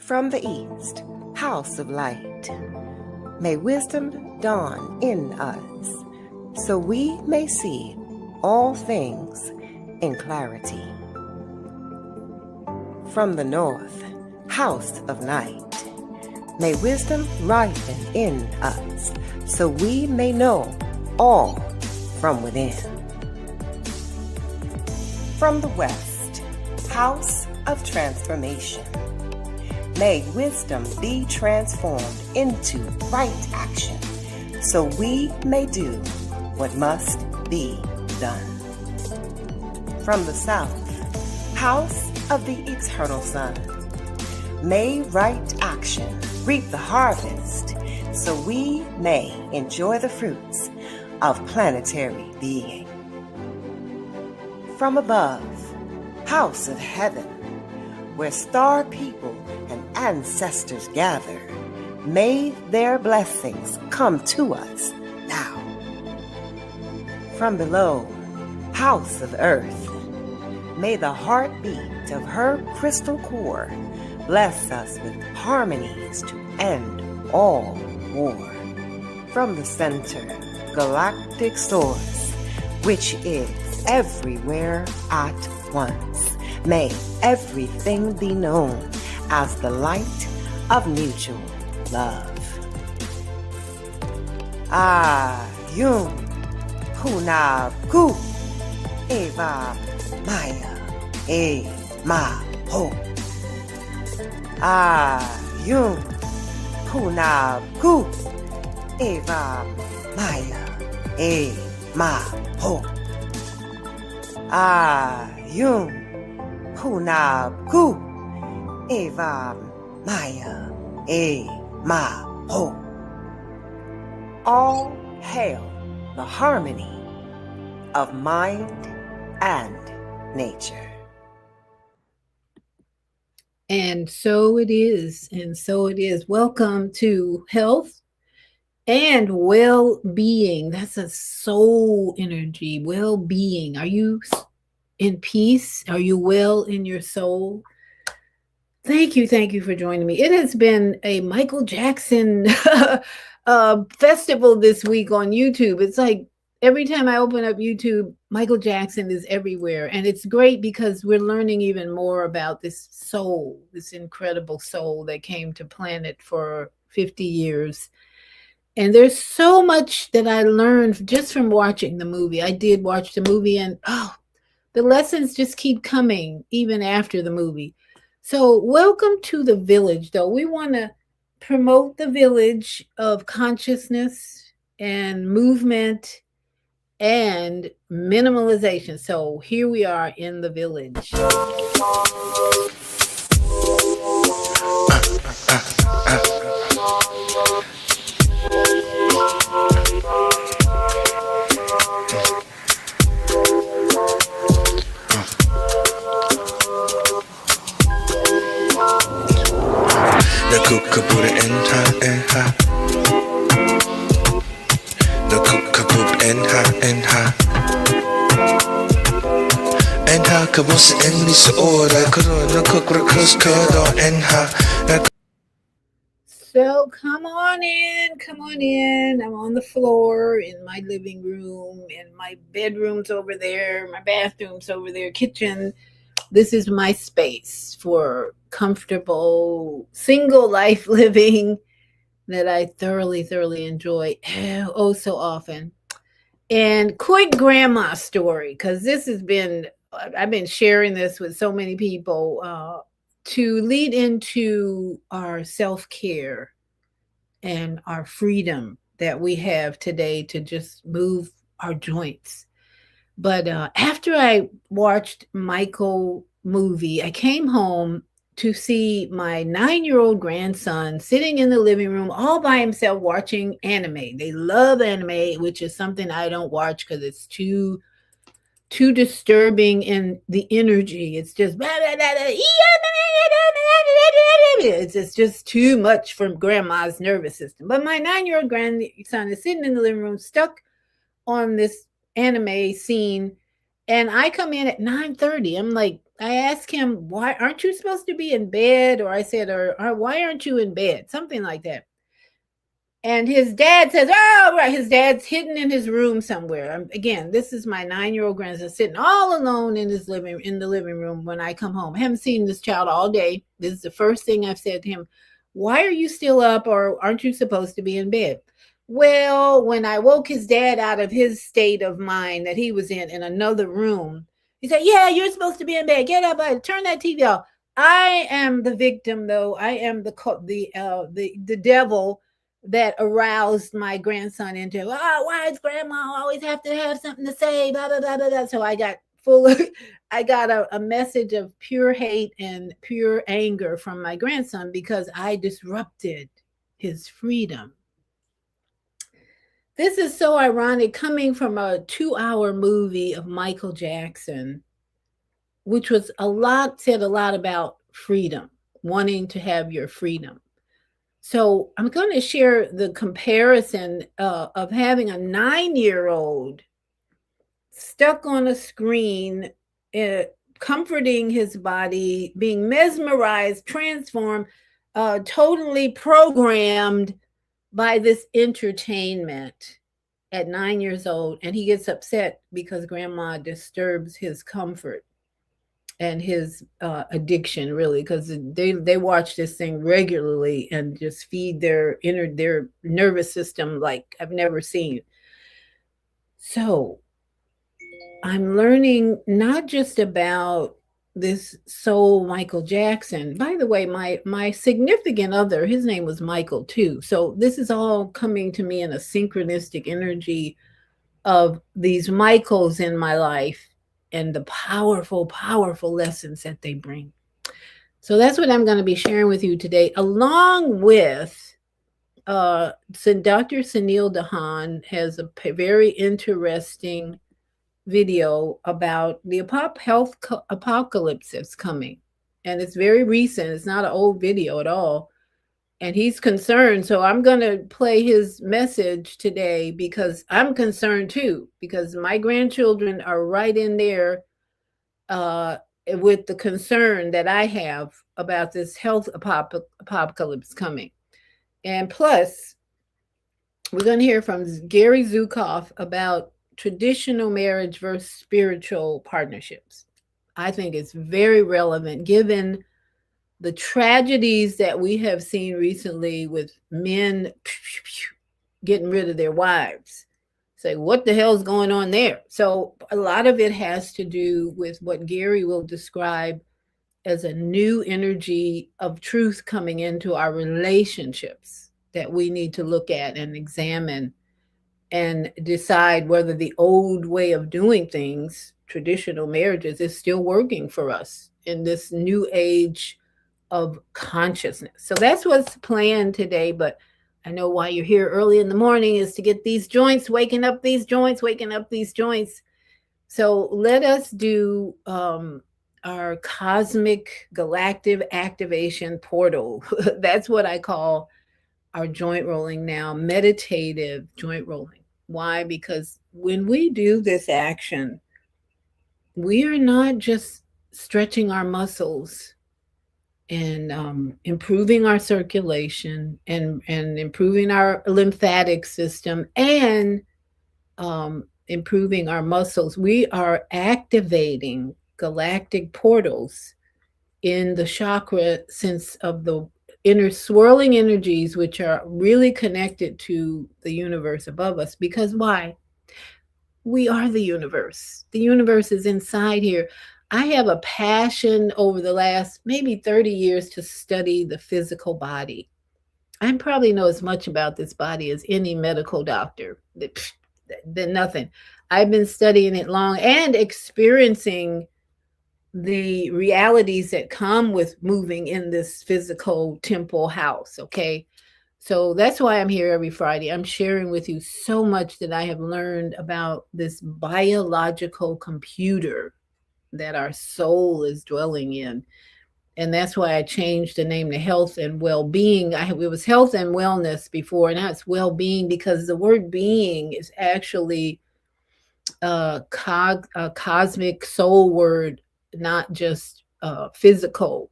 From the east, house of light, may wisdom dawn in us, so we may see all things in clarity. From the north, house of night, may wisdom ripen in us, so we may know all from within. From the west, house of transformation, may wisdom be transformed into right action, so we may do what must be done. From the south, house of the eternal sun, may right action reap the harvest, so we may enjoy the fruits of planetary being. From above, house of heaven, where star people and ancestors gather, may their blessings come to us now. From below, house of earth, may the heartbeat of her crystal core bless us with harmonies to end all war. From the center, galactic source, which is everywhere at once, may everything be known as the light of mutual love. Ayum Hunab Ku Eva Maya E Ma Ho. Ayum Hunab Ku Eva Maya E Ma Ho. Ayum Hunab Ku Eva Maya E Ma Ho. All hail the harmony of mind and nature. And so it is, and so it is. Welcome to Health and Well-Being. That's a soul energy, well-being. Are you in peace? Are you well in your soul? Thank you for joining me. It has been a Michael Jackson festival this week on YouTube. It's like every time I open up YouTube, Michael Jackson is everywhere. And it's great because we're learning even more about this soul, this incredible soul that came to planet for 50 years. And there's so much that I learned just from watching the movie. I did watch the movie, and the lessons just keep coming even after the movie. So welcome to the village, though. We want to promote the village of consciousness and movement and minimalization. So here we are in the village. The kookaboot and ha. The kookaboot and ha. And ha kabos en this order. Corona cook and ha. So come on in. I'm on the floor in my living room, and my bedroom's over there, my bathroom's over there, kitchen. This is my space for comfortable single life living that I thoroughly enjoy oh so often. And quick grandma story, because I've been sharing this with so many people to lead into our self-care and our freedom that we have today to just move our joints. But after I watched Michael movie, I came home to see my 9-year-old grandson sitting in the living room all by himself watching anime. They love anime, which is something I don't watch because it's too disturbing in the energy. It's just it's just too much for grandma's nervous system. But my 9-year-old grandson is sitting in the living room stuck on this anime scene, and I come in at 9:30. I'm like, I asked him, why aren't you supposed to be in bed? Or I said, or why aren't you in bed? Something like that. And his dad says, oh, right, his dad's hidden in his room somewhere. Again, this is my 9-year-old grandson sitting all alone in the living room when I come home. I haven't seen this child all day. This is the first thing I've said to him. Why are you still up, or aren't you supposed to be in bed? Well, when I woke his dad out of his state of mind that he was in another room, he said, yeah, you're supposed to be in bed. Get up, turn that TV off. I am the victim, though. I am the devil that aroused my grandson into, oh, why does grandma always have to have something to say? Blah, blah, blah, blah, blah. So I got full of, I got a message of pure hate and pure anger from my grandson because I disrupted his freedom. This is so ironic coming from a 2-hour movie of Michael Jackson, which was said a lot about freedom, wanting to have your freedom. So I'm going to share the comparison of having a 9-year-old stuck on a screen, comforting his body, being mesmerized, transformed, totally programmed by this entertainment at 9 years old. And he gets upset because grandma disturbs his comfort and his addiction, really, because they watch this thing regularly and just feed their nervous system like I've never seen. So I'm learning not just about this soul Michael Jackson. By the way, my significant other, his name was Michael too. So this is all coming to me in a synchronistic energy of these Michaels in my life and the powerful, powerful lessons that they bring. So that's what I'm going to be sharing with you today, along with Dr. Suneel Dhand has a very interesting video about the health apocalypse that's coming. And it's very recent. It's not an old video at all. And he's concerned. So I'm going to play his message today because I'm concerned too, because my grandchildren are right in there with the concern that I have about this health apocalypse coming. And plus, we're going to hear from Gary Zukav about traditional marriage versus spiritual partnerships. I think it's very relevant given the tragedies that we have seen recently with men getting rid of their wives. Say, what the hell's going on there? So a lot of it has to do with what Gary will describe as a new energy of truth coming into our relationships that we need to look at and examine and decide whether the old way of doing things, traditional marriages, is still working for us in this new age of consciousness. So that's what's planned today. But I know why you're here early in the morning is to get these joints, waking up these joints. So let us do our cosmic galactic activation portal. That's what I call our joint rolling now, meditative joint rolling. Why? Because when we do this action, we are not just stretching our muscles and improving our circulation and improving our lymphatic system and improving our muscles. We are activating galactic portals in the chakra sense of the inner swirling energies, which are really connected to the universe above us. Because why? We are the universe. The universe is inside here. I have a passion over the last maybe 30 years to study the physical body. I probably know as much about this body as any medical doctor. Than nothing. I've been studying it long and experiencing the realities that come with moving in this physical temple house. Okay. So that's why I'm here every Friday. I'm sharing with you so much that I have learned about this biological computer that our soul is dwelling in. And that's why I changed the name to Health and Well-Being. It was Health and Wellness before, and now it's well-being because the word being is actually a cosmic soul word not just physical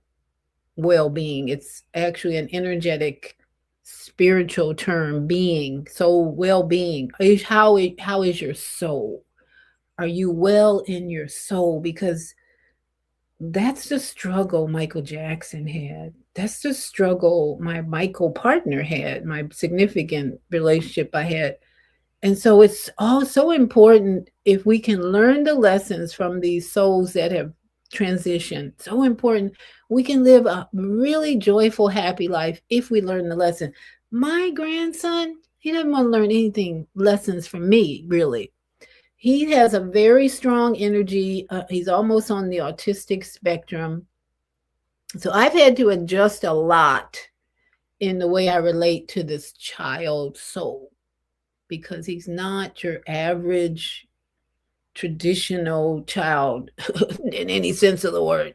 well-being. It's actually an energetic, spiritual term, being. So well-being. How is your soul? Are you well in your soul? Because that's the struggle Michael Jackson had. That's the struggle my Michael partner had, my significant relationship I had. And so it's all so important if we can learn the lessons from these souls that have transitioned. So important. We can live a really joyful, happy life if we learn the lesson. My grandson, he doesn't want to learn anything, lessons from me, really. He has a very strong energy. He's almost on the autistic spectrum. So I've had to adjust a lot in the way I relate to this child soul, because he's not your average traditional child in any sense of the word.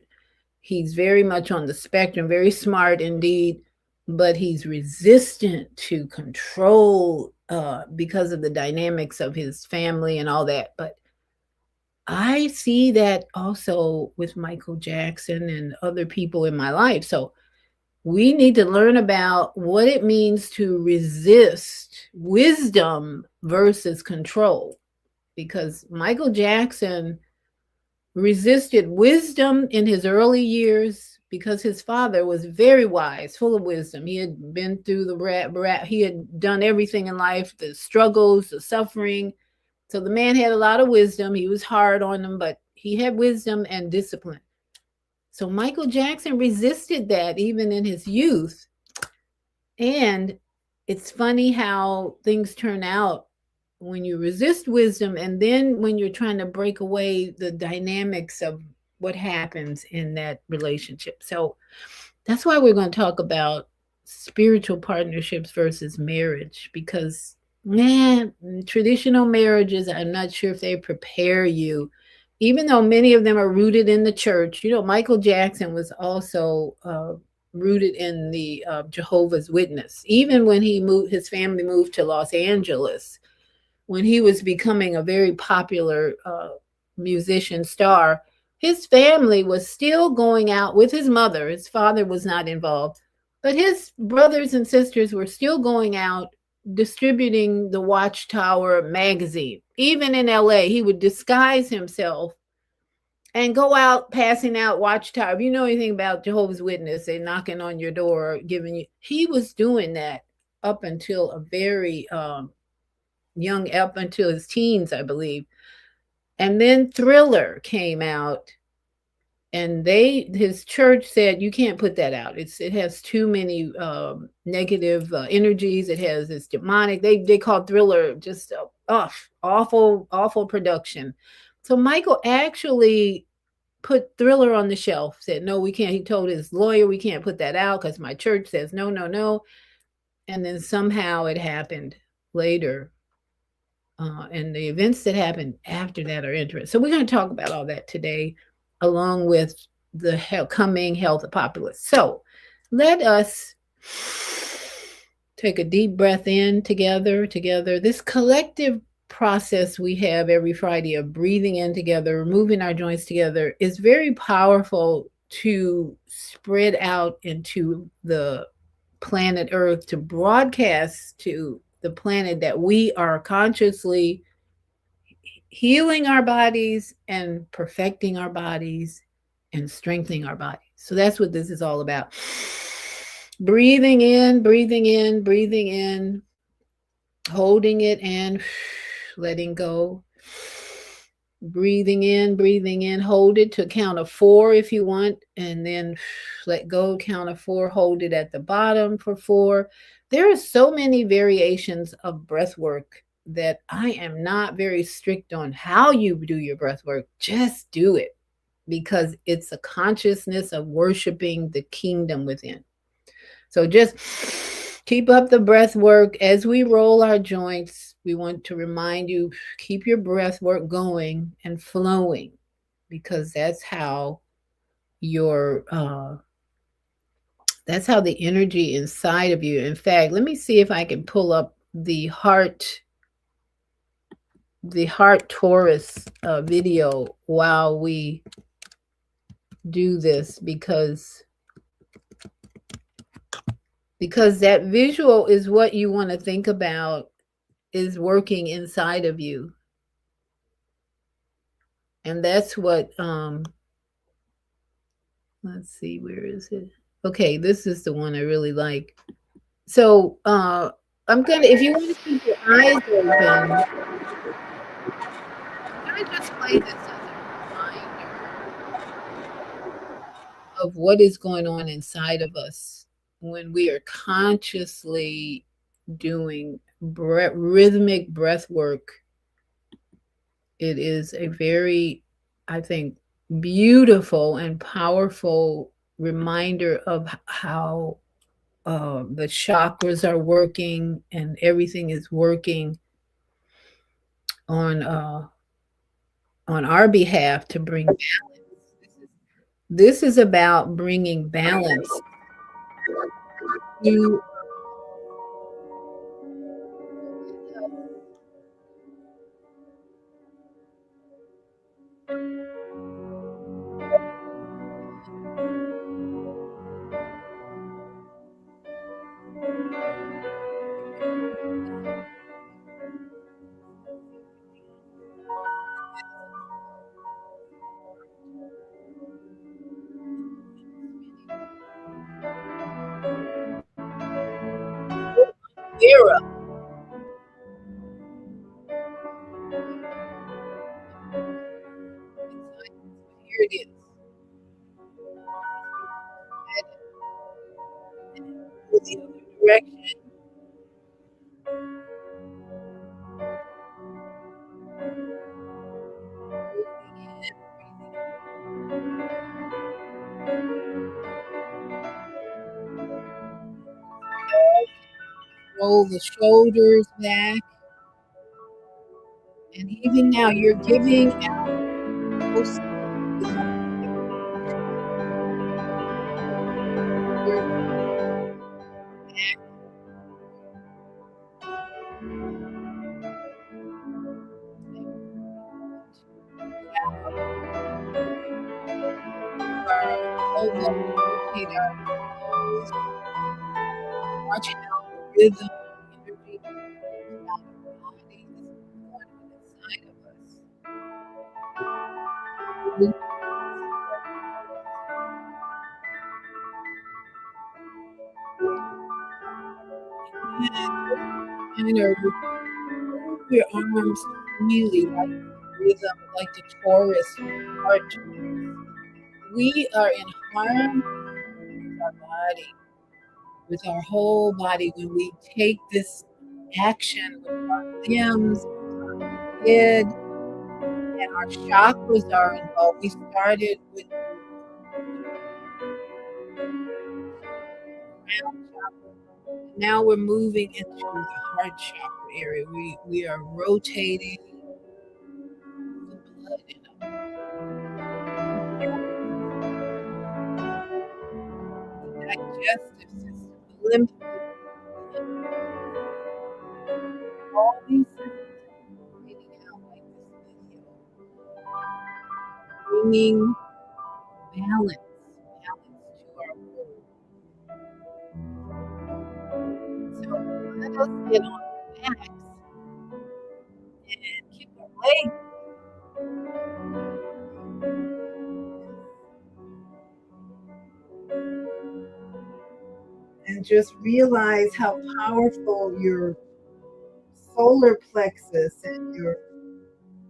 He's very much on the spectrum, very smart indeed, but he's resistant to control because of the dynamics of his family and all that. But I see that also with Michael Jackson and other people in my life. So we need to learn about what it means to resist wisdom versus control, because Michael Jackson resisted wisdom in his early years because his father was very wise, full of wisdom. He had been through he had done everything in life, the struggles, the suffering. So the man had a lot of wisdom. He was hard on them, but he had wisdom and discipline. So Michael Jackson resisted that even in his youth. And it's funny how things turn out when you resist wisdom, and then when you're trying to break away the dynamics of what happens in that relationship. So that's why we're going to talk about spiritual partnerships versus marriage, because man, traditional marriages, I'm not sure if they prepare you, even though many of them are rooted in the church. You know, Michael Jackson was also rooted in the Jehovah's Witness. Even when his family moved to Los Angeles, when he was becoming a very popular musician star, his family was still going out with his mother. His father was not involved, but his brothers and sisters were still going out distributing the Watchtower magazine. Even in LA, he would disguise himself and go out passing out Watchtower. If you know anything about Jehovah's Witness, they're knocking on your door, giving you. He was doing that up until a very young, up until his teens, I believe. And then Thriller came out, and his church said, you can't put that out. It has too many negative energies. It's demonic. They called Thriller just awful production. So Michael actually put Thriller on the shelf, said, no, we can't. He told his lawyer, we can't put that out because my church says no, no, no. And then somehow it happened later. And the events that happened after that are interesting. So we're going to talk about all that today, along with the coming health apocalypse. So let us take a deep breath in together. This collective process we have every Friday of breathing in together, moving our joints together, is very powerful to spread out into the planet Earth, to broadcast to the planet that we are consciously healing our bodies and perfecting our bodies and strengthening our bodies. So that's what this is all about. Breathing in, holding it and letting go. Breathing in, hold it to count of 4 if you want, and then let go, count of 4, hold it at the bottom for 4. There are so many variations of breath work that I am not very strict on how you do your breath work. Just do it, because it's a consciousness of worshiping the kingdom within. So just keep up the breath work as we roll our joints. We want to remind you, keep your breath work going and flowing, because that's how that's how the energy inside of you. In fact, let me see if I can pull up the heart Taurus video while we do this because that visual is what you want to think about is working inside of you. And that's what let's see, where is it? Okay, this is the one I really like. So I'm gonna, if you want to keep your eyes open, I'm gonna just play this as a reminder of what is going on inside of us when we are consciously doing rhythmic breath work. It is a very, I think, beautiful and powerful reminder of how the chakras are working and everything is working on our behalf to bring balance. This is about bringing balance to era. Here it is. Go the other direction. Roll the shoulders back. And even now, you're giving out most watching out the rhythm, energy, body inside of us. And move your arms freely like rhythm, like the chorus part. We are in harmony with our body, with our whole body when we take this action with our limbs, our head, and our chakras are involved. We started with crown chakra. Now we're moving into the heart chakra area. We are rotating the blood in the digestive system, the lymph, all these systems are rotating out like this video, bringing balance to our world. So let us get on our backs and kick our legs. And just realize how powerful your solar plexus and your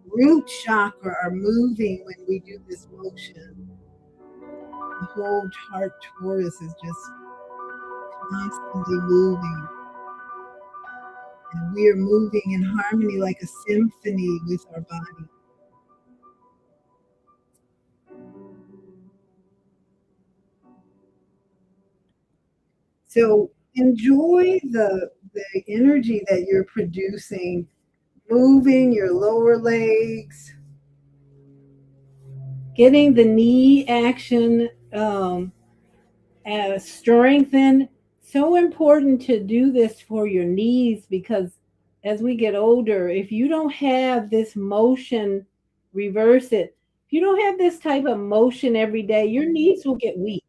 root chakra are moving when we do this motion. The whole heart torus is just constantly moving. And we are moving in harmony like a symphony with our body. So enjoy the energy that you're producing, moving your lower legs, getting the knee action strengthened. So important to do this for your knees because as we get older, if you don't have this motion, reverse it, If you don't have this type of motion every day, your knees will get weak.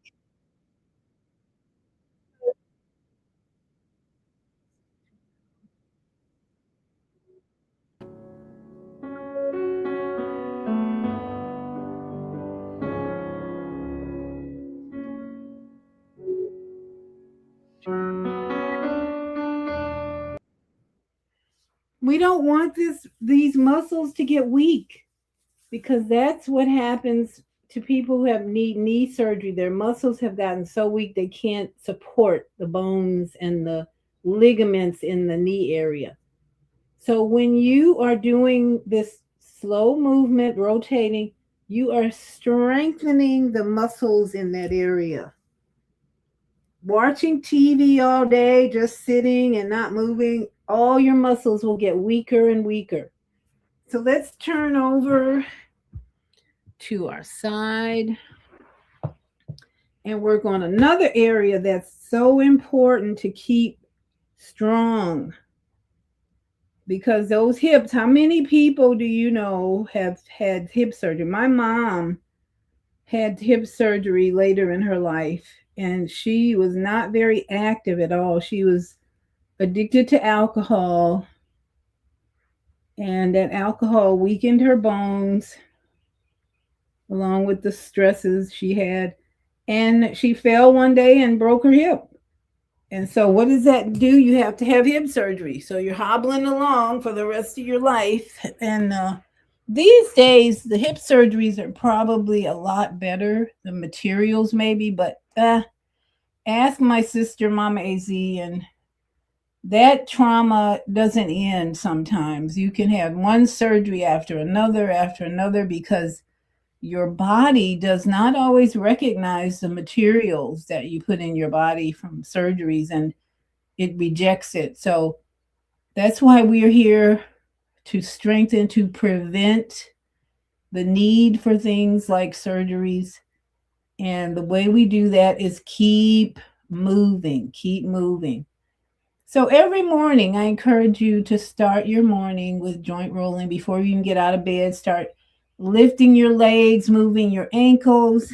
We don't want these muscles to get weak, because that's what happens to people who have knee surgery. Their muscles have gotten so weak they can't support the bones and the ligaments in the knee area. So when you are doing this slow movement, rotating, you are strengthening the muscles in that area. Watching TV all day, just sitting and not moving, all your muscles will get weaker and weaker. So let's turn over to our side and work on another area that's so important to keep strong. Because those hips, how many people do you know have had hip surgery? My mom had hip surgery later in her life, and she was not very active at all. She was addicted to alcohol, and that alcohol weakened her bones along with the stresses she had. And she fell one day and broke her hip. And so, what does that do? You have to have hip surgery. So, you're hobbling along for the rest of your life. And these days, the hip surgeries are probably a lot better. The materials, maybe, but ask my sister, Mama AZ, and that trauma doesn't end sometimes. You can have one surgery after another, because your body does not always recognize the materials that you put in your body from surgeries, and it rejects it. So that's why we're here, to strengthen, to prevent the need for things like surgeries. And the way we do that is keep moving. So every morning, I encourage you to start your morning with joint rolling before you even get out of bed. Start lifting your legs, moving your ankles.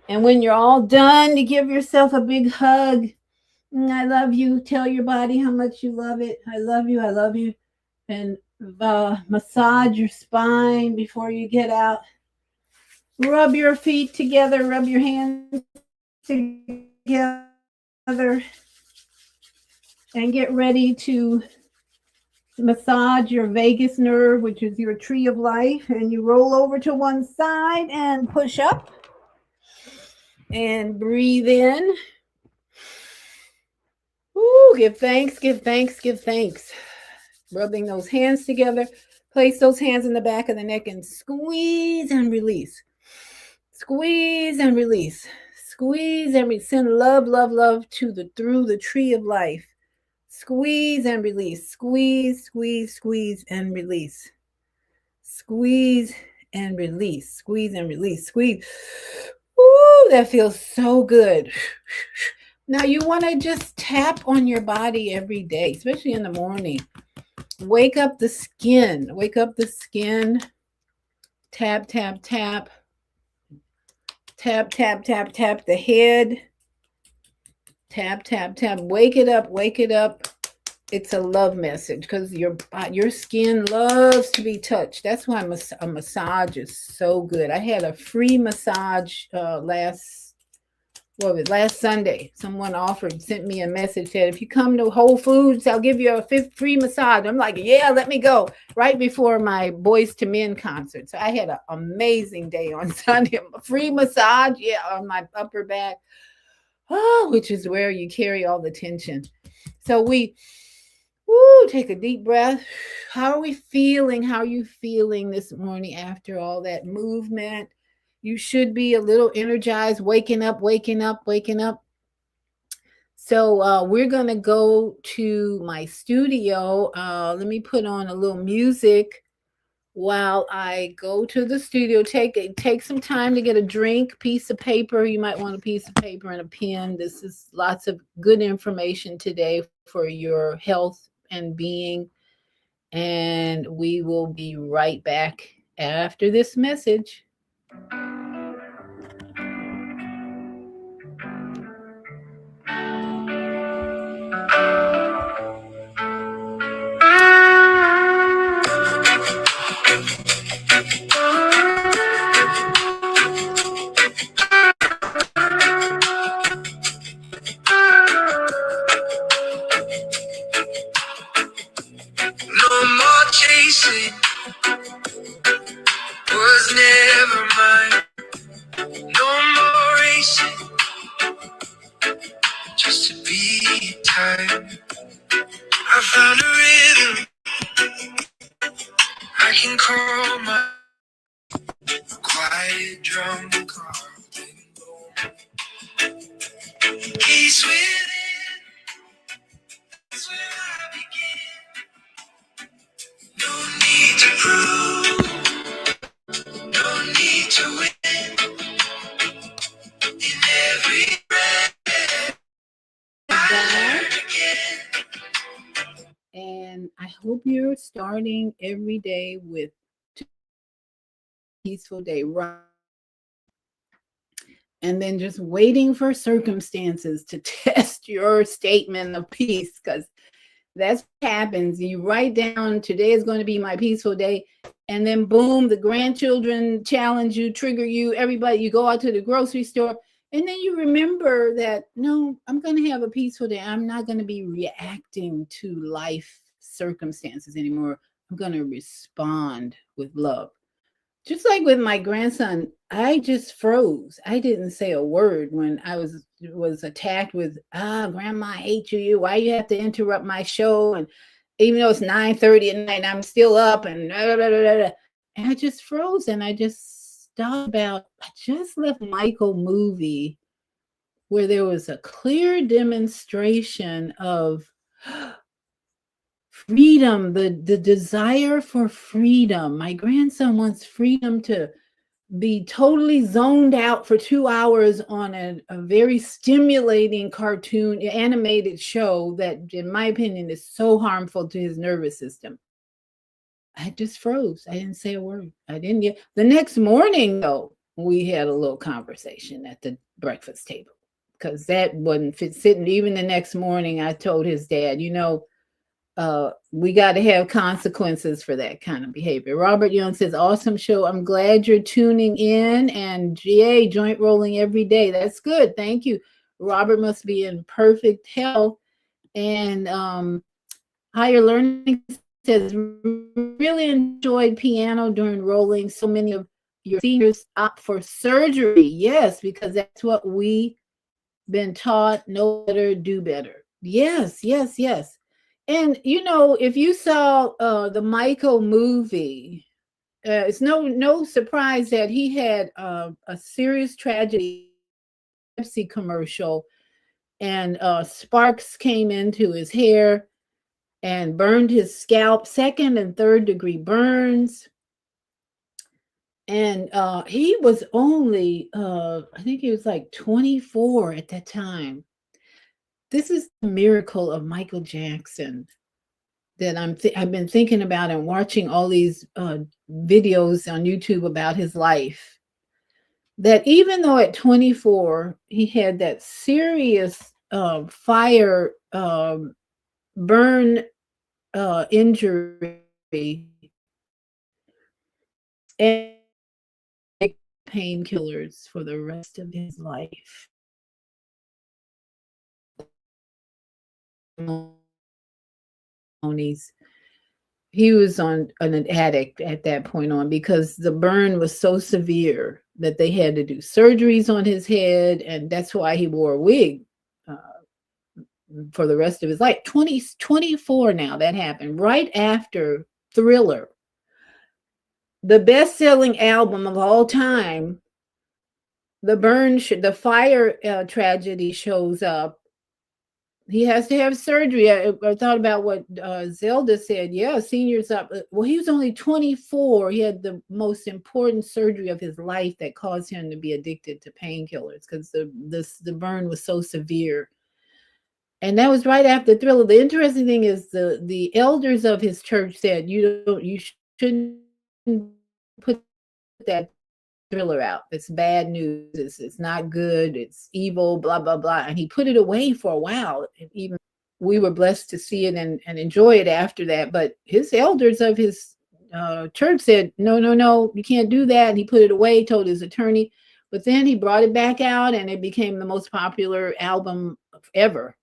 And when you're all done, to give yourself a big hug. I love you. Tell your body how much you love it. I love you. And massage your spine before you get out. Rub your feet together. Rub your hands together. And get ready to massage your vagus nerve, which is your tree of life. And you roll over to one side and push up. And breathe in. Ooh, give thanks. Rubbing those hands together. Place those hands in the back of the neck and squeeze and release. Squeeze and release. Squeeze and send love to through the tree of life. Squeeze and release. Squeeze and release. Squeeze and release. Squeeze and release. Squeeze. Ooh, that feels so good. Now you want to just tap on your body every day, especially in the morning. Wake up the skin. Tap. Tap the head. Tap. Wake it up. It's a love message, because your skin loves to be touched. That's why a massage is so good. I had a free massage last Sunday. Someone sent me a message, said, if you come to Whole Foods, I'll give you a free massage. I'm like, yeah, let me go. Right before my Boys to Men concert. So I had an amazing day on Sunday. A free massage, on my upper back, which is where you carry all the tension. So we take a deep breath. How are we feeling? How are you feeling this morning after all that movement? You should be a little energized, waking up. So we're going to go to my studio. Let me put on a little music while I go to the studio. Take some time to get a drink, piece of paper. You might want a piece of paper and a pen. This is lots of good information today for your health and being. And we will be right back after this message. No more chasing was never mine. No more racing just to be tired. I found a rhythm I can call my quiet drum call. Peace within, that's where I begin. No need to prove, no need to win. In every breath, I learn again. And I hope you're starting every day with a peaceful day, right? And then just waiting for circumstances to test your statement of peace, because that's what happens. You write down, today is going to be my peaceful day, and then boom, the grandchildren challenge you, trigger you, everybody, you go out to the grocery store, and then you remember that, no, I'm going to have a peaceful day. I'm not going to be reacting to life circumstances anymore. I'm going to respond with love. Just like with my grandson, I just froze. I didn't say a word when I was attacked with, grandma, I hate you. Why you have to interrupt my show? And even though it's 9:30 at night, I'm still up and blah, blah, blah, blah. And I just froze, and I just thought about, I just left Michael movie where there was a clear demonstration of freedom, the desire for freedom. My grandson wants freedom to be totally zoned out for 2 hours on a very stimulating cartoon animated show that, in my opinion, is so harmful to his nervous system. I just froze. I didn't say a word. I didn't get. The next morning, though, we had a little conversation at the breakfast table, because that wasn't fit sitting. Even the next morning, I told his dad, we got to have consequences for that kind of behavior. Robert Young says, awesome show. I'm glad you're tuning in. And GA, joint rolling every day. That's good. Thank you. Robert must be in perfect health. And Higher Learning says, really enjoyed piano during rolling. So many of your seniors opt for surgery. Yes, because that's what we been taught. Know better, do better. Yes, yes, yes. And if you saw the Michael movie, it's no surprise that he had a serious tragedy, Pepsi commercial, and sparks came into his hair and burned his scalp, 2nd and 3rd degree burns. And he was only, I think he was like 24 at that time. This is the miracle of Michael Jackson that I've been thinking about and watching all these videos on YouTube about his life. That even though at 24 he had that serious fire burn injury and painkillers for the rest of his life. He was on an addict at that point on, because the burn was so severe that they had to do surgeries on his head, and that's why he wore a wig for the rest of his life. 24 now, that happened right after Thriller, the best-selling album of all time. The fire tragedy shows up. He has to have surgery. I thought about what Zelda said. Yeah, seniors up. Well, he was only 24. He had the most important surgery of his life that caused him to be addicted to painkillers, because the burn was so severe. And that was right after Thriller. The interesting thing is the elders of his church said, you shouldn't put that Thriller out. It's bad news. It's not good. It's evil, blah, blah, blah. And he put it away for a while. And even we were blessed to see it and enjoy it after that. But his elders of his church said, no, no, no, you can't do that. And he put it away, told his attorney. But then he brought it back out and it became the most popular album ever.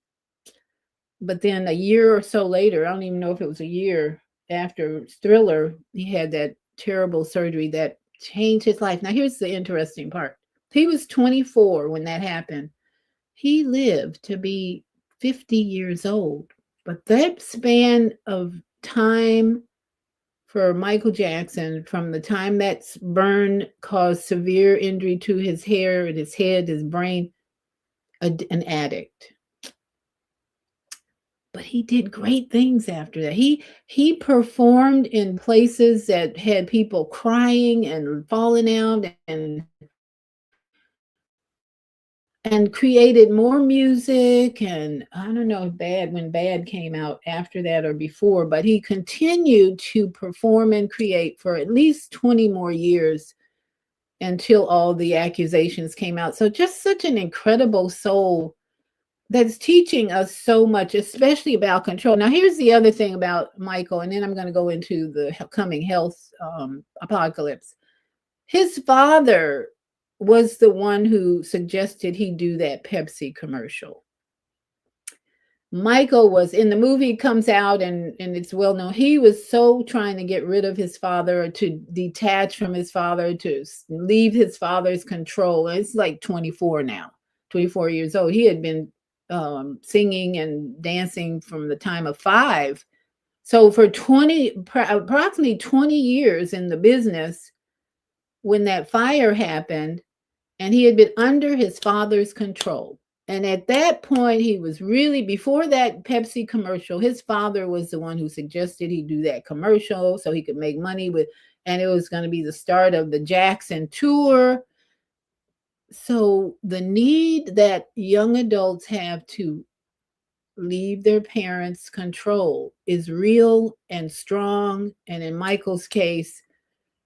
But then a year or so later, I don't even know if it was a year after Thriller, he had that terrible surgery that changed his life. Now, here's the interesting part. He was 24 when that happened. He lived to be 50 years old. But that span of time for Michael Jackson, from the time that burn caused severe injury to his hair and his head, his brain, an addict. But he did great things after that. He performed in places that had people crying and falling out and created more music. And I don't know if Bad came out after that or before, but he continued to perform and create for at least 20 more years until all the accusations came out. So just such an incredible soul that's teaching us so much, especially about control. Now, here's the other thing about Michael, and then I'm going to go into the coming health apocalypse. His father was the one who suggested he do that Pepsi commercial. Michael was in the movie, comes out and it's well known. He was so trying to get rid of his father, to detach from his father, to leave his father's control. It's like 24 now, 24 years old. He had been singing and dancing from the time of 5. So for approximately 20 years in the business, when that fire happened, and he had been under his father's control. And at that point, he was really, before that Pepsi commercial, his father was the one who suggested he do that commercial so he could make money with, and it was going to be the start of the Jackson tour. So the need that young adults have to leave their parents' control is real and strong. And in Michael's case,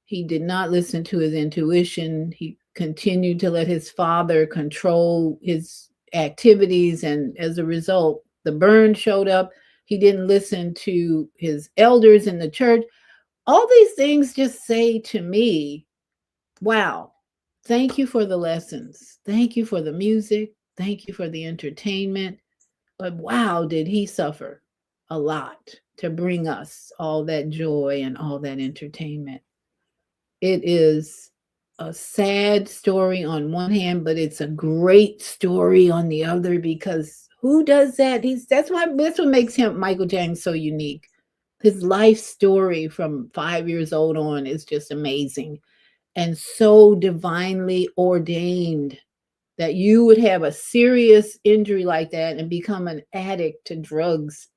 he did not listen to his intuition. He continued to let his father control his activities. And as a result, the burn showed up. He didn't listen to his elders in the church. All these things just say to me, wow, thank you for the lessons. Thank you for the music. Thank you for the entertainment. But wow, did he suffer a lot to bring us all that joy and all that entertainment. It is a sad story on one hand, but it's a great story on the other, because who does that? That's what makes him, Michael Jackson, so unique. His life story from 5 years old on is just amazing and so divinely ordained that you would have a serious injury like that and become an addict to drugs.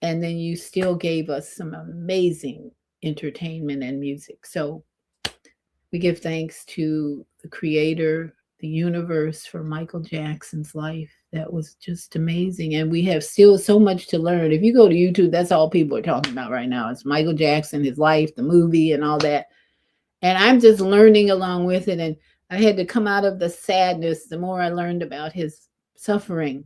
And then you still gave us some amazing entertainment and music. So we give thanks to the creator, the universe, for Michael Jackson's life. That was just amazing. And we have still so much to learn. If you go to YouTube, that's all people are talking about right now. It's Michael Jackson, his life, the movie, and all that. And I'm just learning along with it. And I had to come out of the sadness the more I learned about his suffering.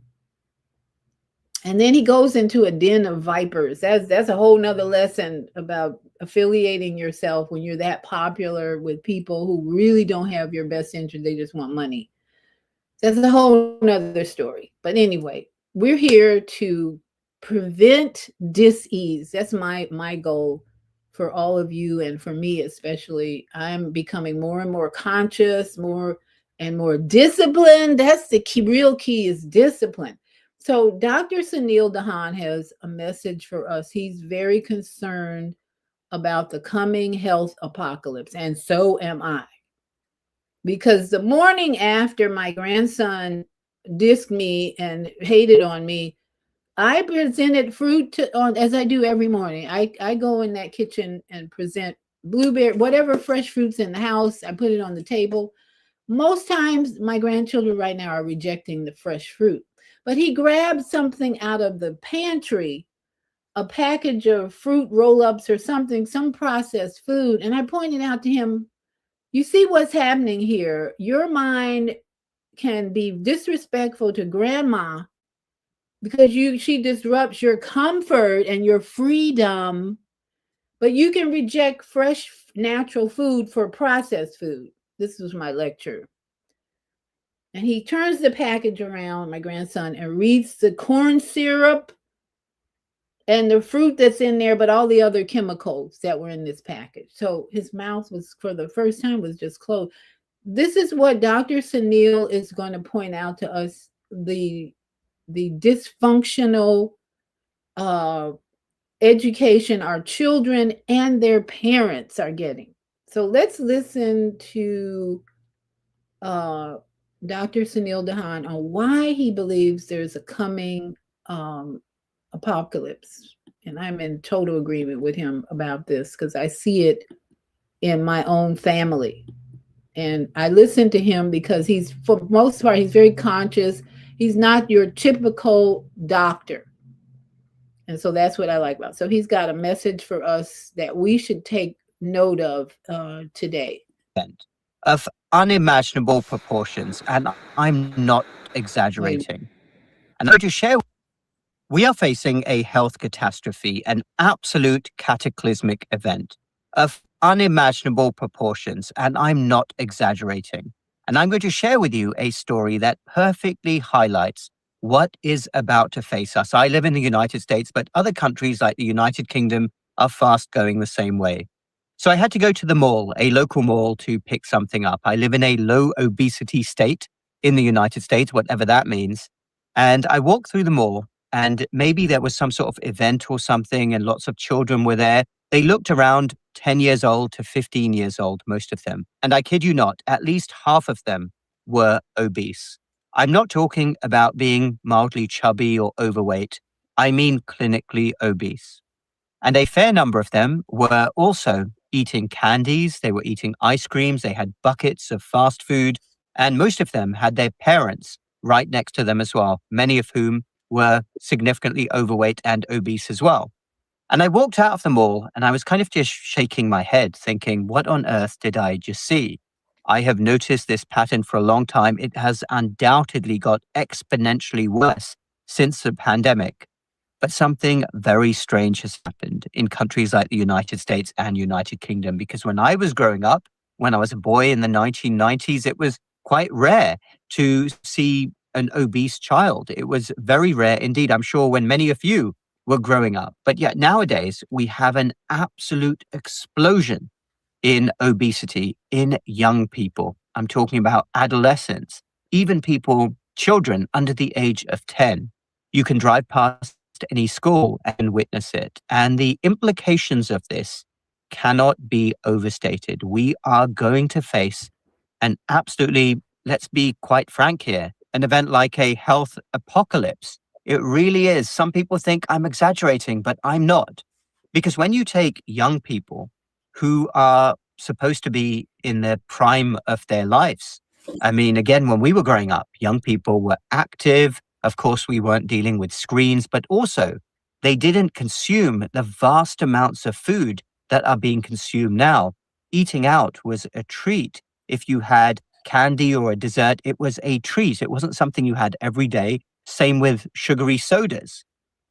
And then he goes into a den of vipers. That's a whole nother lesson about affiliating yourself when you're that popular with people who really don't have your best interest. They just want money. That's a whole nother story. But anyway, we're here to prevent dis-ease. That's my goal for all of you, and for me especially. I'm becoming more and more conscious, more and more disciplined. That's the key. Real key is discipline. So Dr. Suneel Dhand has a message for us. He's very concerned about the coming health apocalypse, and so am I. Because the morning after my grandson dissed me and hated on me, I presented fruit as I do every morning. I go in that kitchen and present blueberry, whatever fresh fruits in the house. I put it on the table. Most times my grandchildren right now are rejecting the fresh fruit. But he grabbed something out of the pantry a package of fruit roll-ups or something, some processed food. And I pointed out to him, you see what's happening here. Your mind can be disrespectful to grandma because she disrupts your comfort and your freedom, but you can reject fresh, natural food for processed food. This was my lecture. And he turns the package around, my grandson, and reads the corn syrup and the fruit that's in there, but all the other chemicals that were in this package. So his mouth was, for the first time, was just closed. This is what Dr. Suneel is going to point out to us, the dysfunctional education our children and their parents are getting. So let's listen to Dr. Suneel Dhand on why he believes there's a coming apocalypse. And I'm in total agreement with him about this because I see it in my own family. And I listen to him because he's, for the most part, he's very conscious. He's not your typical doctor. And so that's what I like about it. So he's got a message for us that we should take note of today. Of unimaginable proportions, and I'm not exaggerating. And I'm going to share, we are facing a health catastrophe, an absolute cataclysmic event of unimaginable proportions, and I'm not exaggerating. And I'm going to share with you a story that perfectly highlights what is about to face us. I live in the United States, but other countries like the United Kingdom are fast going the same way. So I had to go to the mall, a local mall, to pick something up. I live in a low obesity state in the United States, whatever that means. And I walked through the mall, and maybe there was some sort of event or something, and lots of children were there. They looked around 10 years old to 15 years old, most of them. And I kid you not, at least half of them were obese. I'm not talking about being mildly chubby or overweight. I mean clinically obese. And a fair number of them were also eating candies. They were eating ice creams. They had buckets of fast food. And most of them had their parents right next to them as well, many of whom were significantly overweight and obese as well. And I walked out of the mall and I was kind of just shaking my head thinking, what on earth did I just see? I have noticed this pattern for a long time. It has undoubtedly got exponentially worse since the pandemic. But something very strange has happened in countries like the United States and United Kingdom, because when I was growing up, when I was a boy in the 1990s, it was quite rare to see an obese child. It was very rare indeed. I'm sure when many of you were growing up. But yet nowadays, we have an absolute explosion in obesity in young people. I'm talking about adolescents, even people, children under the age of 10. You can drive past any school and witness it. And the implications of this cannot be overstated. We are going to face an absolutely, let's be quite frank here, an event like a health apocalypse. It really is. Some people think I'm exaggerating, but I'm not. Because when you take young people who are supposed to be in the prime of their lives, I mean, again, when we were growing up, young people were active. Of course, we weren't dealing with screens, but also they didn't consume the vast amounts of food that are being consumed now. Eating out was a treat. If you had candy or a dessert, it was a treat. It wasn't something you had every day. Same with sugary sodas.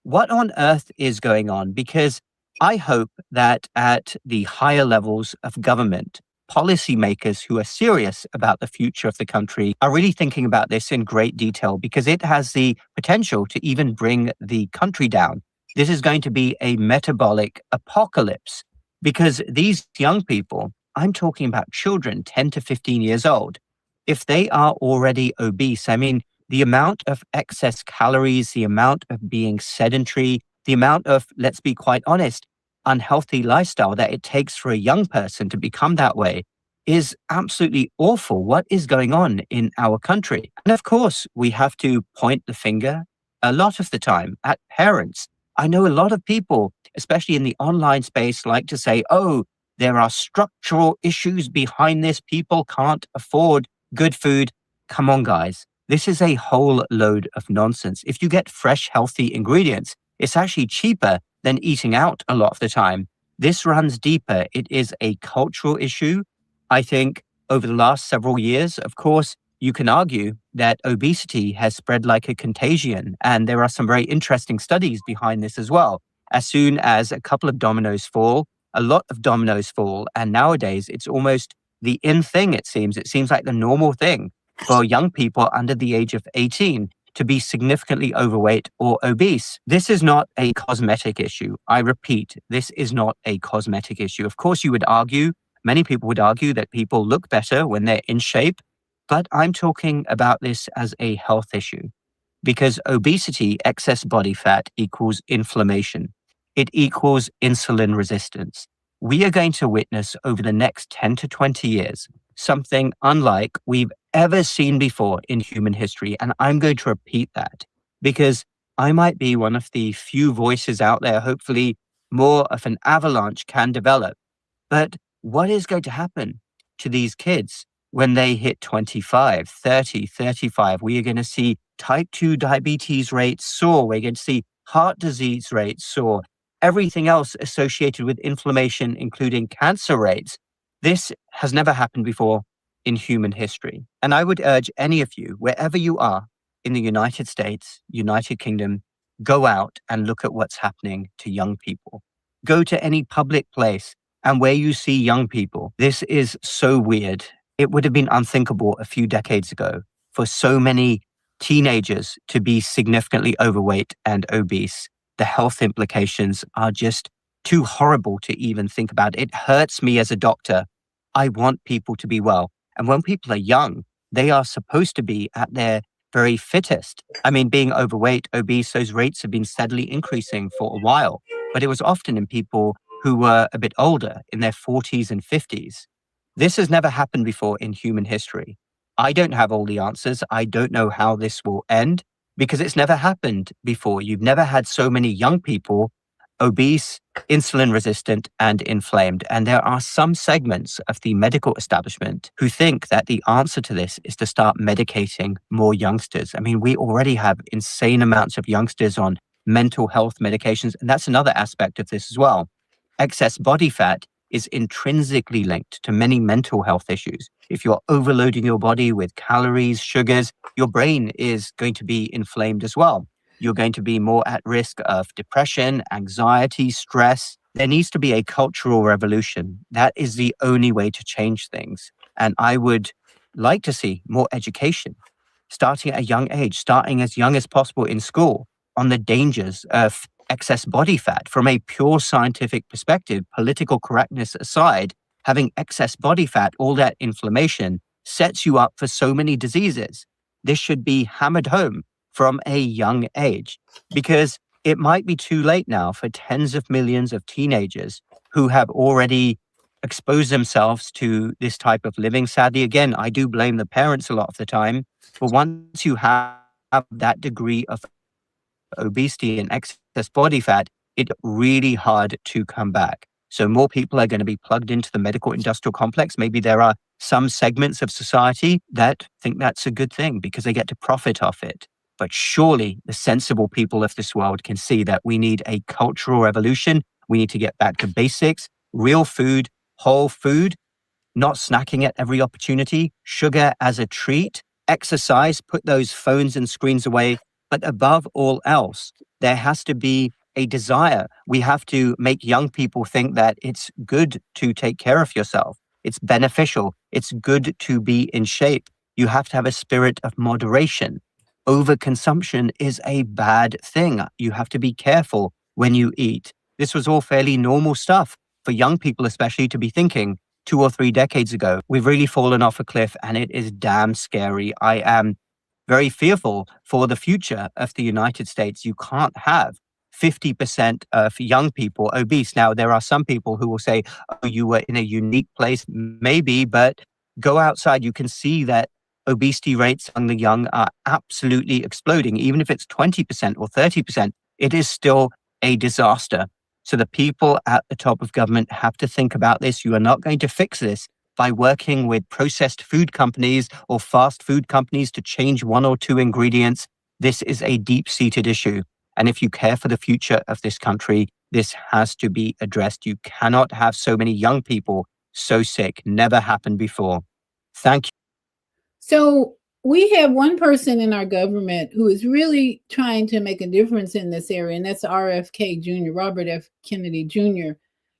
What on earth is going on? Because I hope that at the higher levels of government, policymakers who are serious about the future of the country are really thinking about this in great detail, because it has the potential to even bring the country down. This is going to be a metabolic apocalypse, because these young people, I'm talking about children 10 to 15 years old, if they are already obese, I mean, the amount of excess calories, the amount of being sedentary, the amount of, let's be quite honest, unhealthy lifestyle that it takes for a young person to become that way is absolutely awful. What is going on in our country? And of course, we have to point the finger a lot of the time at parents. I know a lot of people, especially in the online space, like to say, oh, there are structural issues behind this. People can't afford good food. Come on, guys. This is a whole load of nonsense. If you get fresh, healthy ingredients, it's actually cheaper than eating out a lot of the time. This runs deeper. It is a cultural issue. I think over the last several years, of course, you can argue that obesity has spread like a contagion. And there are some very interesting studies behind this as well. As soon as a couple of dominoes fall, a lot of dominoes fall. And nowadays, it's almost the in thing, it seems. It seems like the normal thing for young people under the age of 18 to be significantly overweight or obese. This is not a cosmetic issue. I repeat, this is not a cosmetic issue. Of course, you would argue, many people would argue that people look better when they're in shape, but I'm talking about this as a health issue because obesity, excess body fat equals inflammation. It equals insulin resistance. We are going to witness over the next 10 to 20 years something unlike we've ever seen before in human history. And I'm going to repeat that because I might be one of the few voices out there. Hopefully, more of an avalanche can develop. But what is going to happen to these kids when they hit 25, 30, 35? We are going to see type 2 diabetes rates soar. We're going to see heart disease rates soar. Everything else associated with inflammation, including cancer rates. This has never happened before in human history. And I would urge any of you, wherever you are in the United States, United Kingdom, go out and look at what's happening to young people. Go to any public place and where you see young people. This is so weird. It would have been unthinkable a few decades ago for so many teenagers to be significantly overweight and obese. The health implications are just too horrible to even think about. It hurts me as a doctor. I want people to be well. And when people are young, they are supposed to be at their very fittest. I mean, being overweight, obese, those rates have been steadily increasing for a while, but it was often in people who were a bit older, in their 40s and 50s. This has never happened before in human history. I don't have all the answers. I don't know how this will end because it's never happened before. You've never had so many young people obese, insulin resistant, and inflamed. And there are some segments of the medical establishment who think that the answer to this is to start medicating more youngsters. I mean, we already have insane amounts of youngsters on mental health medications. And that's another aspect of this as well. Excess body fat is intrinsically linked to many mental health issues. If you're overloading your body with calories, sugars, your brain is going to be inflamed as well. You're going to be more at risk of depression, anxiety, stress. There needs to be a cultural revolution. That is the only way to change things. And I would like to see more education, starting at a young age, starting as young as possible in school, on the dangers of excess body fat. From a pure scientific perspective, political correctness aside, having excess body fat, all that inflammation, sets you up for so many diseases. This should be hammered home from a young age, because it might be too late now for tens of millions of teenagers who have already exposed themselves to this type of living. Sadly, again, I do blame the parents a lot of the time, but once you have that degree of obesity and excess body fat, it's really hard to come back. So more people are going to be plugged into the medical industrial complex. Maybe there are some segments of society that think that's a good thing because they get to profit off it. But surely the sensible people of this world can see that we need a cultural revolution. We need to get back to basics, real food, whole food, not snacking at every opportunity, sugar as a treat, exercise, put those phones and screens away. But above all else, there has to be a desire. We have to make young people think that it's good to take care of yourself. It's beneficial. It's good to be in shape. You have to have a spirit of moderation. Overconsumption is a bad thing. You have to be careful when you eat. This was all fairly normal stuff for young people, especially, to be thinking 2 or 3 decades ago. We've really fallen off a cliff and it is damn scary. I am very fearful for the future of the United States. You can't have 50% of young people obese. Now, there are some people who will say, oh, you were in a unique place, maybe, but go outside. You can see that obesity rates among the young are absolutely exploding. Even if it's 20% or 30%, it is still a disaster. So the people at the top of government have to think about this. You are not going to fix this by working with processed food companies or fast food companies to change 1 or 2 ingredients. This is a deep-seated issue. And if you care for the future of this country, This has to be addressed. You cannot have so many young people so sick. Never happened before. Thank you. So we have one person in our government who is really trying to make a difference in this area, and that's RFK Jr., Robert F. Kennedy Jr.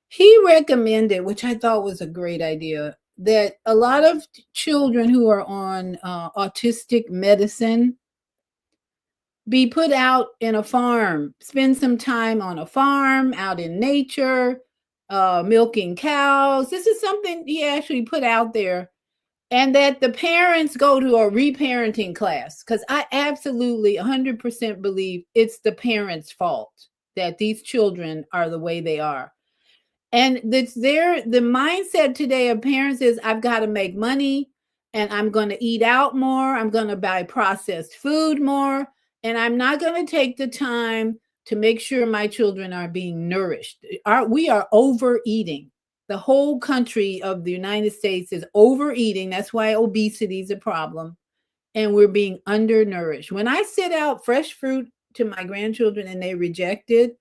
He recommended, which I thought was a great idea, that a lot of children who are on autistic medicine be put out in a farm, spend some time on a farm, out in nature, milking cows. This is something he actually put out there. And that the parents go to a reparenting class, because I absolutely 100% believe it's the parents' fault that these children are the way they are. And the mindset today of parents is, I've got to make money and I'm going to eat out more. I'm going to buy processed food more. And I'm not going to take the time to make sure my children are being nourished. We are overeating. The whole country of the United States is overeating. That's why obesity is a problem. And we're being undernourished. When I sit out fresh fruit to my grandchildren and they reject it,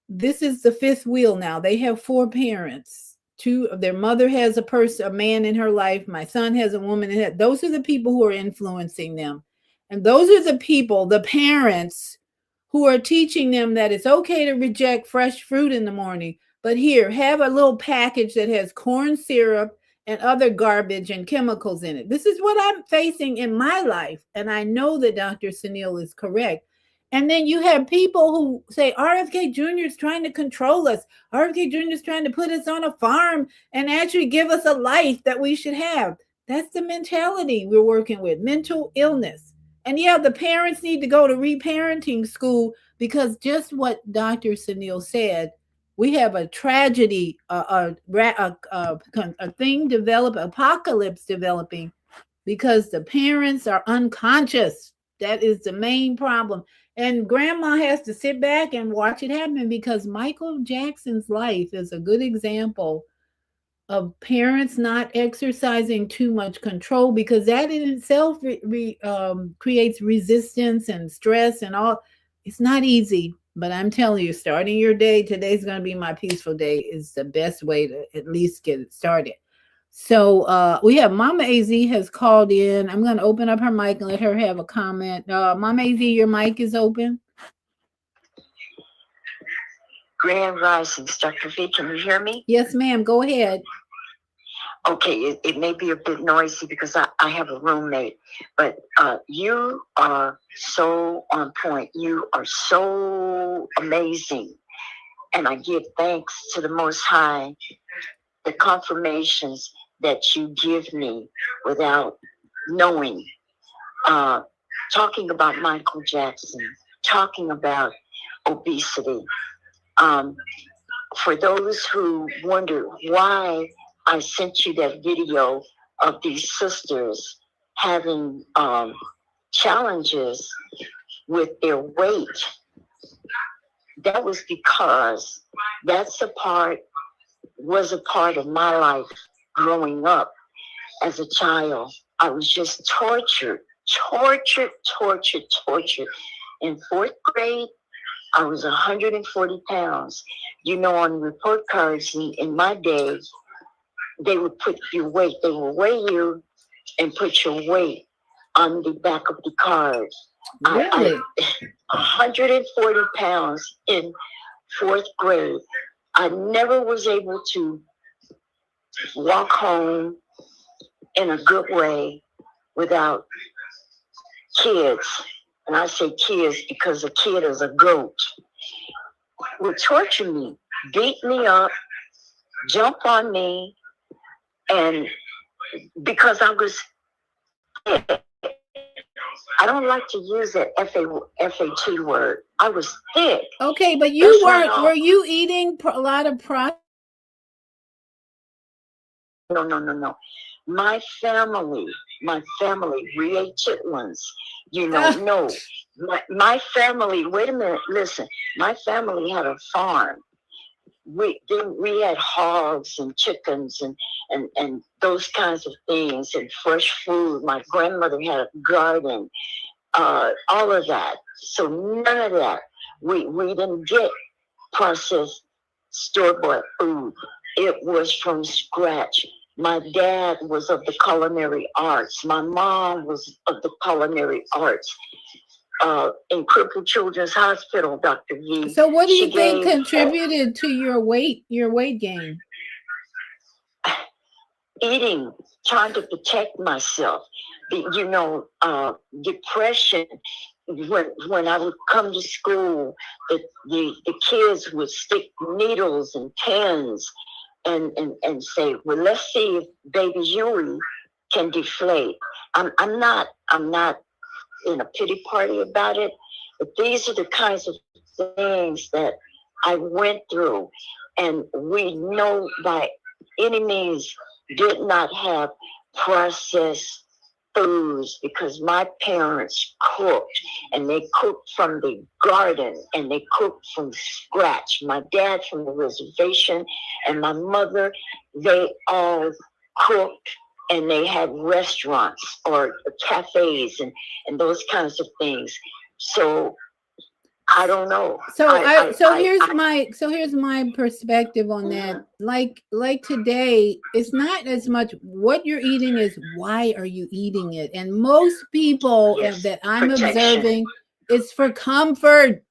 this is the fifth wheel now. They have 4 parents. Their mother has a man in her life. My son has a woman in it. Those are the people who are influencing them. And those are the people, the parents, who are teaching them that it's okay to reject fresh fruit in the morning. But here, have a little package that has corn syrup and other garbage and chemicals in it. This is what I'm facing in my life. And I know that Dr. Suneel is correct. And then you have people who say RFK Jr. is trying to control us. RFK Jr. is trying to put us on a farm and actually give us a life that we should have. That's the mentality we're working with, mental illness. And yeah, the parents need to go to reparenting school, because just what Dr. Suneel said, we have a tragedy, a thing apocalypse developing, because the parents are unconscious. That is the main problem. And grandma has to sit back and watch it happen, because Michael Jackson's life is a good example of parents not exercising too much control, because that in itself creates resistance and stress and all. It's not easy. But I'm telling you, starting your day, today's going to be my peaceful day, is the best way to at least get it started. So we have Mama AZ has called in. I'm going to open up her mic and let her have a comment. Mama AZ, your mic is open. Grand Risings, Dr. V, can you hear me? Yes, ma'am. Go ahead. Okay, it may be a bit noisy because I have a roommate, but you are so on point. You are so amazing. And I give thanks to the Most High, the confirmations that you give me without knowing. Talking about Michael Jackson, talking about obesity. For those who wonder why I sent you that video of these sisters having challenges with their weight, that was because was a part of my life growing up as a child. I was just tortured. In 4th grade, I was 140 pounds. You know, on report cards in my day, they would put your weight. They would weigh you and put your weight on the back of the card. Really? 140 pounds in 4th grade. I never was able to walk home in a good way without kids. And I say kids because a kid is a goat. Would torture me, beat me up, jump on me, and because I was thick. I don't like to use that FAT word. I was thick. Okay, but you were you eating a lot of No. My family, Ria Chitlins, no. My family, wait a minute, listen. My family had a farm. We had hogs and chickens and those kinds of things and fresh food. My grandmother had a garden, all of that. So none of that. We didn't get processed store-bought food. It was from scratch. My dad was of the culinary arts. My mom was of the culinary arts. In Crippled Children's Hospital, Dr. V. So what do you think contributed to your weight gain? Eating, trying to protect myself. Depression. When I would come to school, the kids would stick needles and pins and say, well, let's see if baby Yui can deflate. I'm not in a pity party about it, but these are the kinds of things that I went through, and we know by any means did not have processed foods because my parents cooked, and they cooked from the garden, and they cooked from scratch. My dad from the reservation and my mother, they all cooked, and they had restaurants or cafes and those kinds of things. So I don't know. Here's my perspective on that. Like today, it's not as much what you're eating is why are you eating it? And most people that I'm observing, it's for comfort.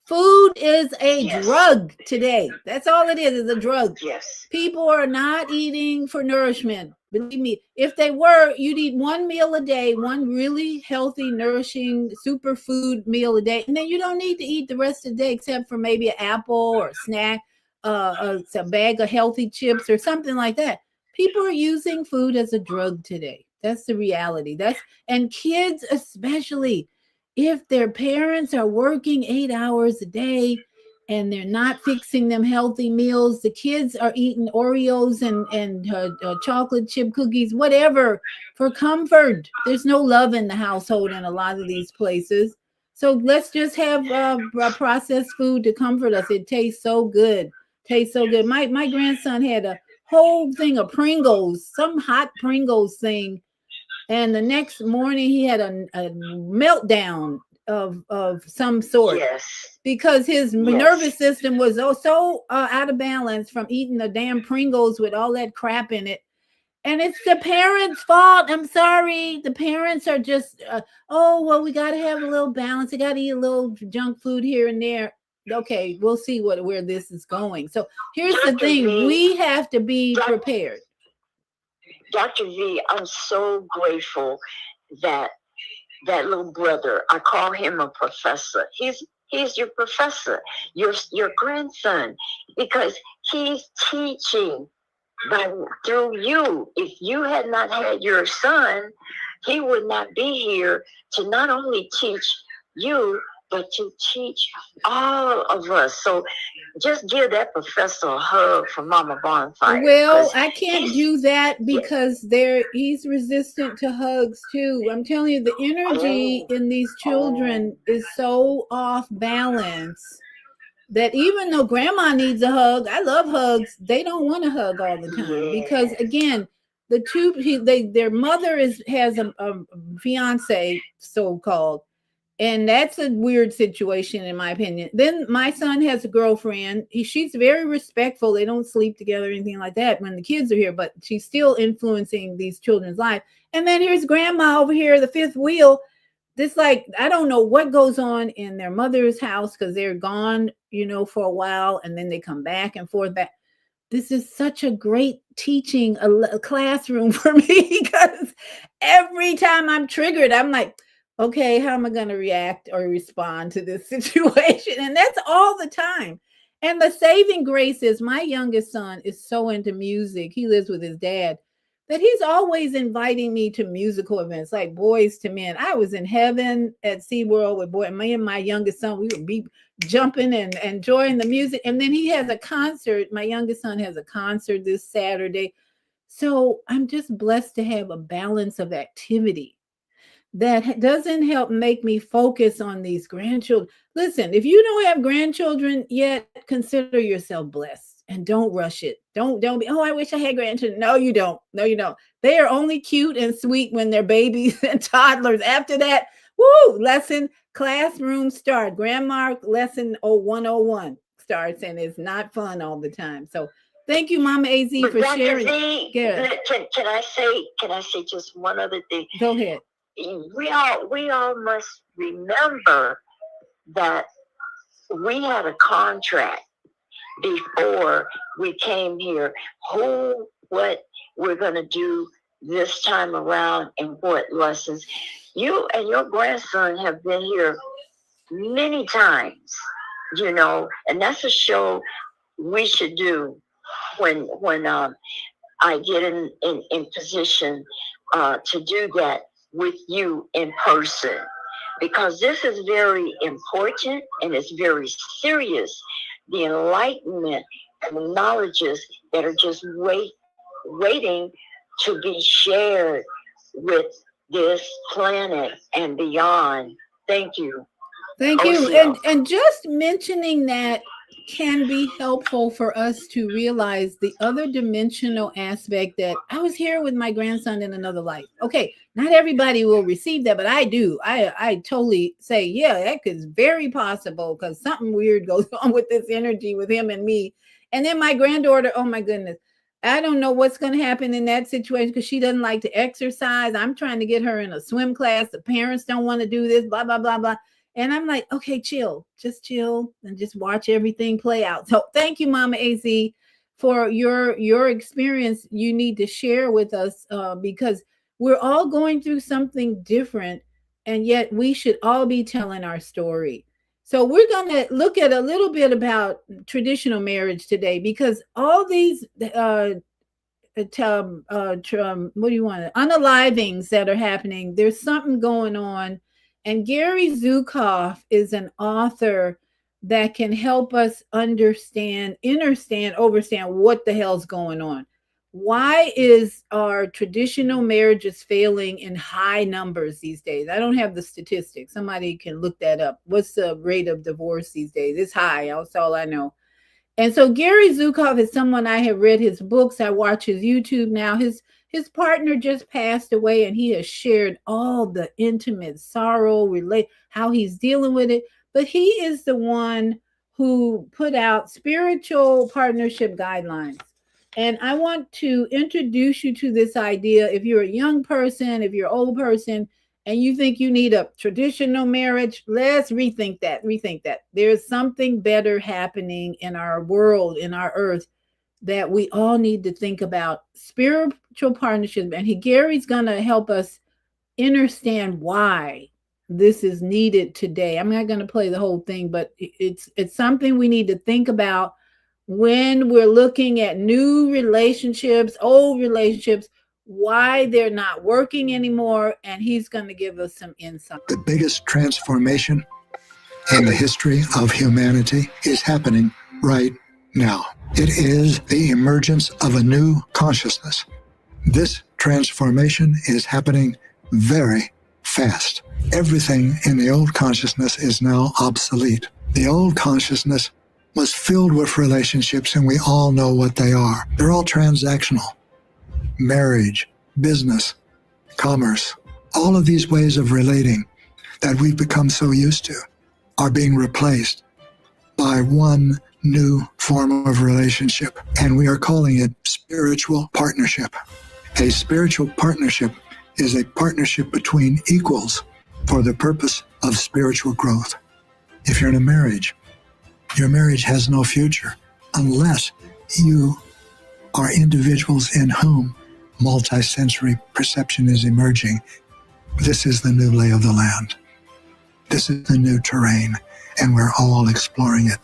Food is a drug today. That's all it is a drug. Yes. People are not eating for nourishment. Believe me, if they were, you'd eat one meal a day, one really healthy, nourishing superfood meal a day. And then you don't need to eat the rest of the day except for maybe an apple or a snack, a bag of healthy chips or something like that. People are using food as a drug today. That's the reality. And kids especially. If their parents are working 8 hours a day and they're not fixing them healthy meals, the kids are eating Oreos and chocolate chip cookies, whatever, for comfort. There's no love in the household in a lot of these places. So let's just have processed food to comfort us. It tastes so good. My grandson had a whole thing of Pringles, some hot Pringles thing. And the next morning he had a meltdown of some sort because his nervous system was so out of balance from eating the damn Pringles with all that crap in it. And it's the parents' fault. I'm sorry. The parents are just, we got to have a little balance. I got to eat a little junk food here and there. Okay, we'll see where this is going. So here's the thing. We have to be prepared. Dr. V, I'm so grateful that little brother, I call him a professor. He's your professor, your grandson, because he's teaching through you. If you had not had your son, he would not be here to not only teach you, but to teach all of us. So just give that professor a hug from Mama Bonfire. Well, I can't do that because he's resistant to hugs too. I'm telling you, the energy in these children is so off balance that even though grandma needs a hug, I love hugs, they don't want to hug all the time because again, their mother has a fiance, so-called. And that's a weird situation, in my opinion. Then my son has a girlfriend. She's very respectful. They don't sleep together or anything like that when the kids are here, but she's still influencing these children's life. And then here's grandma over here, the fifth wheel. I don't know what goes on in their mother's house because they're gone, for a while, and then they come back and forth. This is such a great teaching a classroom for me because every time I'm triggered, I'm like, okay, how am I going to react or respond to this situation? And that's all the time. And the saving grace is my youngest son is so into music. He lives with his dad that he's always inviting me to musical events like Boys to Men. I was in heaven at SeaWorld with me and my youngest son. We would be jumping and enjoying the music. And then he has a concert. My youngest son has a concert this Saturday. So I'm just blessed to have a balance of activity that doesn't help make me focus on these grandchildren. Listen, if you don't have grandchildren yet, consider yourself blessed and don't rush it. Don't be, I wish I had grandchildren. No, you don't. They are only cute and sweet when they're babies and toddlers. After that, classroom start. Grandma lesson 101. starts, and it's not fun all the time. So thank you, Mama AZ, But for Dr. sharing. Z, can I say just one other thing? Go ahead. We all must remember that we had a contract before we came here. What we're going to do this time around, and what lessons. You and your grandson have been here many times, and that's a show we should do when I get in position to do that with you in person, because this is very important and it's very serious. The enlightenment and the knowledges that are just waiting to be shared with this planet and beyond. Thank you. Thank you. And just mentioning that can be helpful for us to realize the other dimensional aspect, that I was here with my grandson in another life. Okay, not everybody will receive that, but I do. I totally say, yeah, that is very possible, because something weird goes on with this energy with him and me. And then my granddaughter, oh my goodness, I don't know what's going to happen in that situation, because she doesn't like to exercise. I'm trying to get her in a swim class. The parents don't want to do this, blah, blah, blah, blah. And I'm like, okay, just chill and just watch everything play out. So thank you, Mama AZ, for your experience. You need to share with us, because we're all going through something different, and yet we should all be telling our story. So we're going to look at a little bit about traditional marriage today, because all these what do you want? Unalivings that are happening. There's something going on. And Gary Zukav is an author that can help us understand what the hell's going on. Why is our traditional marriages failing in high numbers these days? I don't have the statistics. Somebody can look that up. What's the rate of divorce these days? It's high. That's all I know. And so Gary Zukav is someone, I have read his books. I watch his YouTube now. His partner just passed away, and he has shared all the intimate sorrow, how he's dealing with it. But he is the one who put out spiritual partnership guidelines. And I want to introduce you to this idea. If you're a young person, if you're an old person, and you think you need a traditional marriage, let's rethink that. There's something better happening in our world, in our earth, that we all need to think about. Spiritual partnership. And Gary's going to help us understand why this is needed today. I'm not going to play the whole thing, but it's something we need to think about when we're looking at new relationships, old relationships, why they're not working anymore. And he's going to give us some insight. The biggest transformation in the history of humanity is happening right now. It is the emergence of a new consciousness. This transformation is happening very fast. Everything in the old consciousness is now obsolete. The old consciousness was filled with relationships, and we all know what they are. They're all transactional. Marriage, business, commerce, all of these ways of relating that we've become so used to are being replaced by one new form of relationship, and we are calling it spiritual partnership. A spiritual partnership is a partnership between equals for the purpose of spiritual growth. If you're in a marriage, your marriage has no future unless you are individuals in whom multisensory perception is emerging. This is the new lay of the land. This is the new terrain, and we're all exploring it.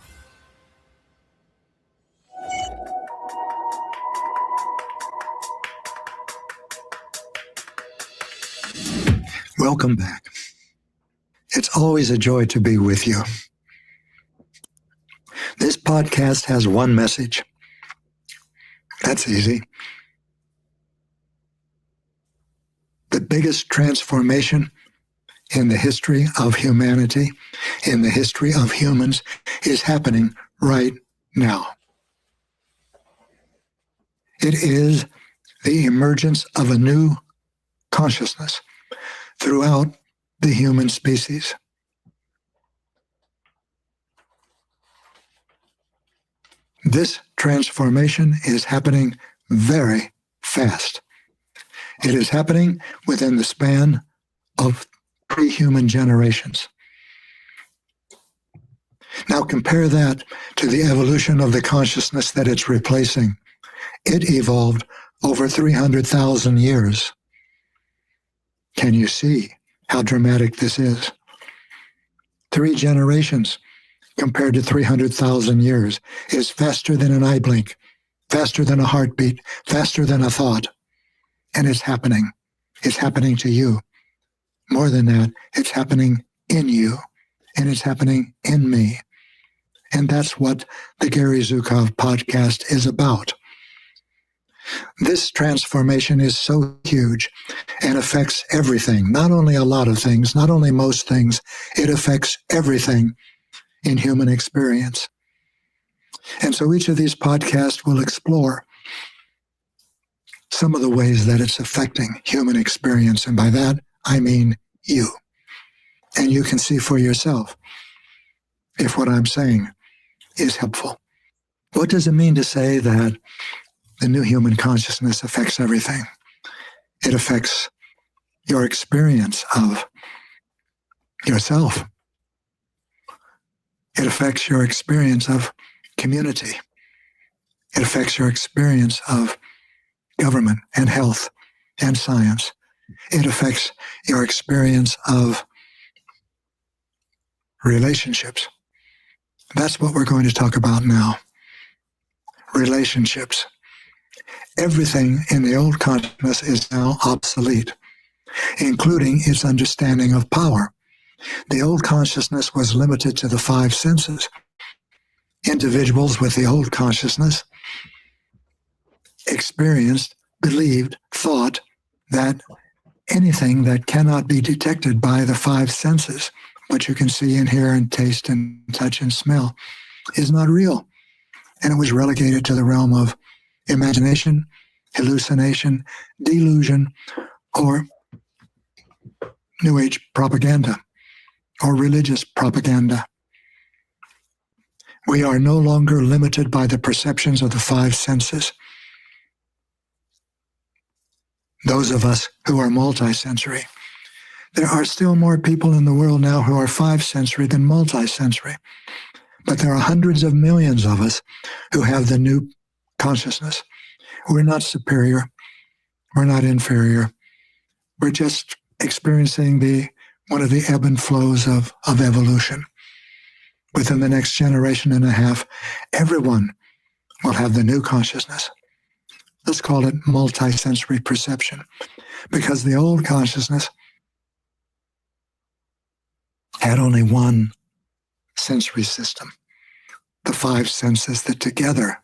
Welcome back. It's always a joy to be with you. This podcast has one message. That's easy. The biggest transformation in the history of humanity, in the history of humans, is happening right now. It is the emergence of a new consciousness throughout the human species. This transformation is happening very fast. It is happening within the span of pre-human generations. Now compare that to the evolution of the consciousness that it's replacing. It evolved over 300,000 years. Can you see how dramatic this is? 3 generations compared to 300,000 years is faster than an eye blink, faster than a heartbeat, faster than a thought. And it's happening. It's happening to you. More than that, it's happening in you, and it's happening in me. And that's what the Gary Zukov podcast is about. This transformation is so huge and affects everything, not only a lot of things, not only most things, it affects everything in human experience. And so each of these podcasts will explore some of the ways that it's affecting human experience. And by that, I mean you. And you can see for yourself if what I'm saying is helpful. What does it mean to say that the new human consciousness affects everything? It affects your experience of yourself. It affects your experience of community. It affects your experience of government and health and science. It affects your experience of relationships. That's what we're going to talk about now. Relationships. Everything in the old consciousness is now obsolete, including its understanding of power. The old consciousness was limited to the 5 senses. Individuals with the old consciousness experienced, believed, thought that anything that cannot be detected by the 5 senses, what you can see and hear and taste and touch and smell, is not real. And it was relegated to the realm of imagination, hallucination, delusion, or New Age propaganda, or religious propaganda. We are no longer limited by the perceptions of the 5 senses. Those of us who are multisensory. There are still more people in the world now who are 5-sensory than multisensory. But there are hundreds of millions of us who have the new consciousness. We're not superior. We're not inferior. We're just experiencing one of the ebb and flows of evolution. Within the next generation and a half, everyone will have the new consciousness. Let's call it multisensory perception, because the old consciousness had only one sensory system, the 5 senses that together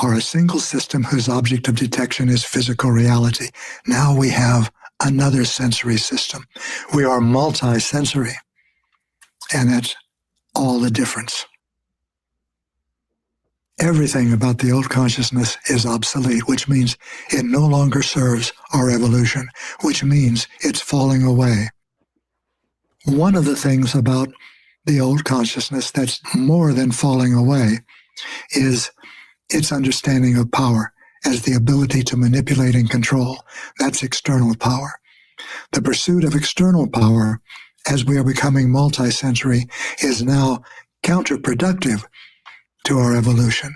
are a single system whose object of detection is physical reality. Now we have another sensory system. We are multisensory, and that's all the difference. Everything about the old consciousness is obsolete, which means it no longer serves our evolution, which means it's falling away. One of the things about the old consciousness that's more than falling away is its understanding of power as the ability to manipulate and control. That's external power. The pursuit of external power, as we are becoming multisensory, is now counterproductive to our evolution.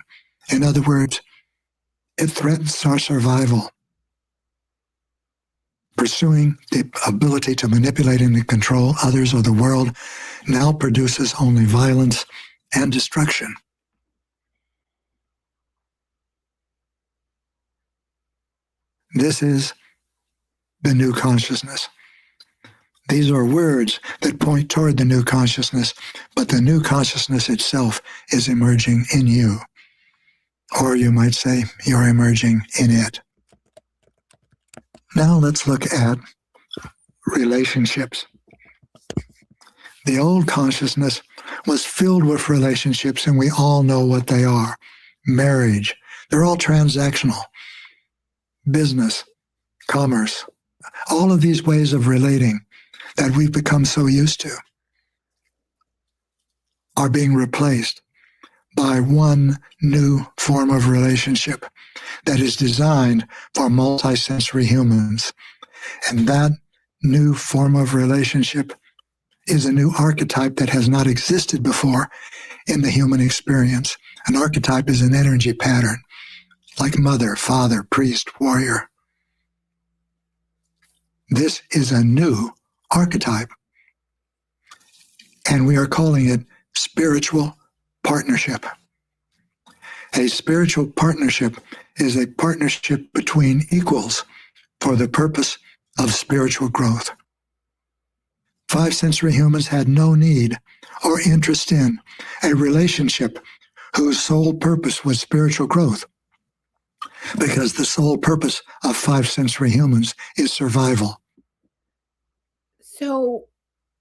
In other words, it threatens our survival. Pursuing the ability to manipulate and control others or the world now produces only violence and destruction. This is the new consciousness. These are words that point toward the new consciousness, but the new consciousness itself is emerging in you. Or you might say, you're emerging in it. Now let's look at relationships. The old consciousness was filled with relationships, and we all know what they are. Marriage, they're all transactional. Business, commerce, all of these ways of relating that we've become so used to are being replaced by one new form of relationship that is designed for multisensory humans. And that new form of relationship is a new archetype that has not existed before in the human experience. An archetype is an energy pattern, like mother, father, priest, warrior. This is a new archetype, and we are calling it spiritual partnership. A spiritual partnership is a partnership between equals for the purpose of spiritual growth. Five sensory humans had no need or interest in a relationship whose sole purpose was spiritual growth, because the sole purpose of five sensory humans is survival. So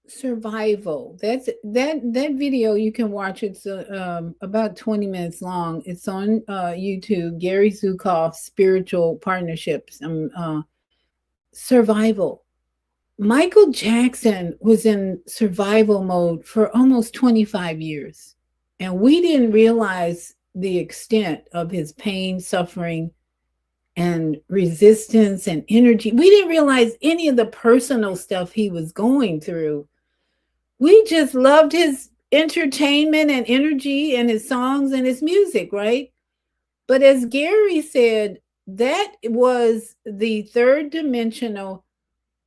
survival, that video you can watch. It's about 20 minutes long. It's on YouTube. Gary Zukav, Spiritual Partnerships. Survival. Michael Jackson was in survival mode for almost 25 years, and we didn't realize the extent of his pain, suffering, and resistance and energy. We didn't realize any of the personal stuff he was going through. We just loved his entertainment and energy and his songs and his music, right? But as Gary said, that was the third dimensional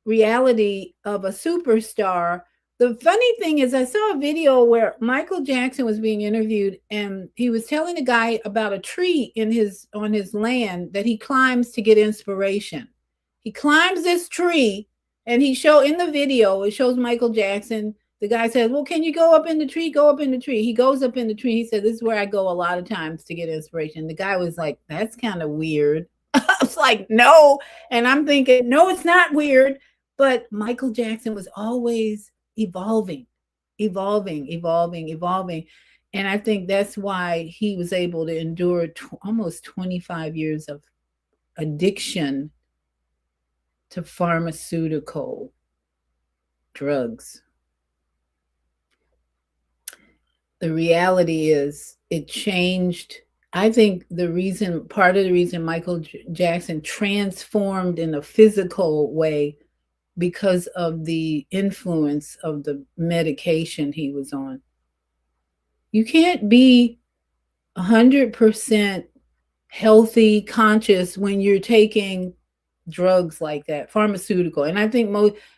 reality of a superstar. The funny thing is, I saw a video where Michael Jackson was being interviewed, and he was telling a guy about a tree on his land that he climbs to get inspiration. He climbs this tree, and in the video, it shows Michael Jackson. The guy says, "Well, can you go up in the tree? Go up in the tree." He goes up in the tree. He said, "This is where I go a lot of times to get inspiration." The guy was like, "That's kind of weird." I was like, "No." And I'm thinking, no, it's not weird. But Michael Jackson was always evolving. And I think that's why he was able to endure almost 25 years of addiction to pharmaceutical drugs. The reality is, it changed. I think part of the reason Michael Jackson transformed in a physical way, because of the influence of the medication he was on. You can't be 100% healthy, conscious when you're taking drugs like that, pharmaceutical. And I think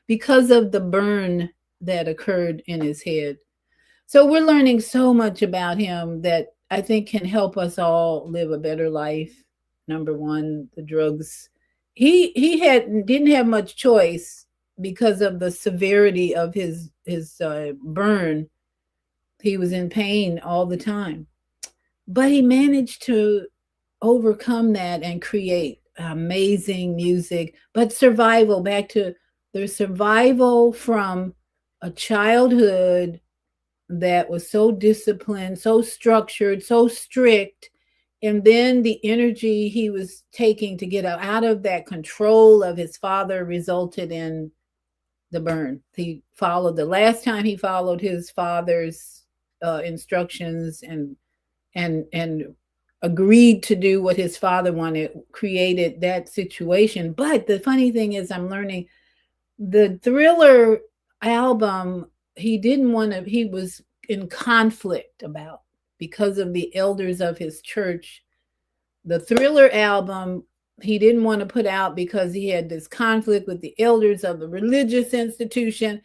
because of the burn that occurred in his head. So we're learning so much about him that I think can help us all live a better life. Number one, the drugs. He didn't have much choice because of the severity of his burn. He was in pain all the time, but he managed to overcome that and create amazing music. But survival, back to the survival from a childhood that was so disciplined, so structured, so strict, and then the energy he was taking to get out of that control of his father resulted in the burn. The last time he followed his father's instructions and agreed to do what his father wanted, created that situation. But the funny thing is, I'm learning the Thriller album, he was in conflict about, because of the elders of his church. The Thriller album, he didn't want to put out because he had this conflict with the elders of the religious institution,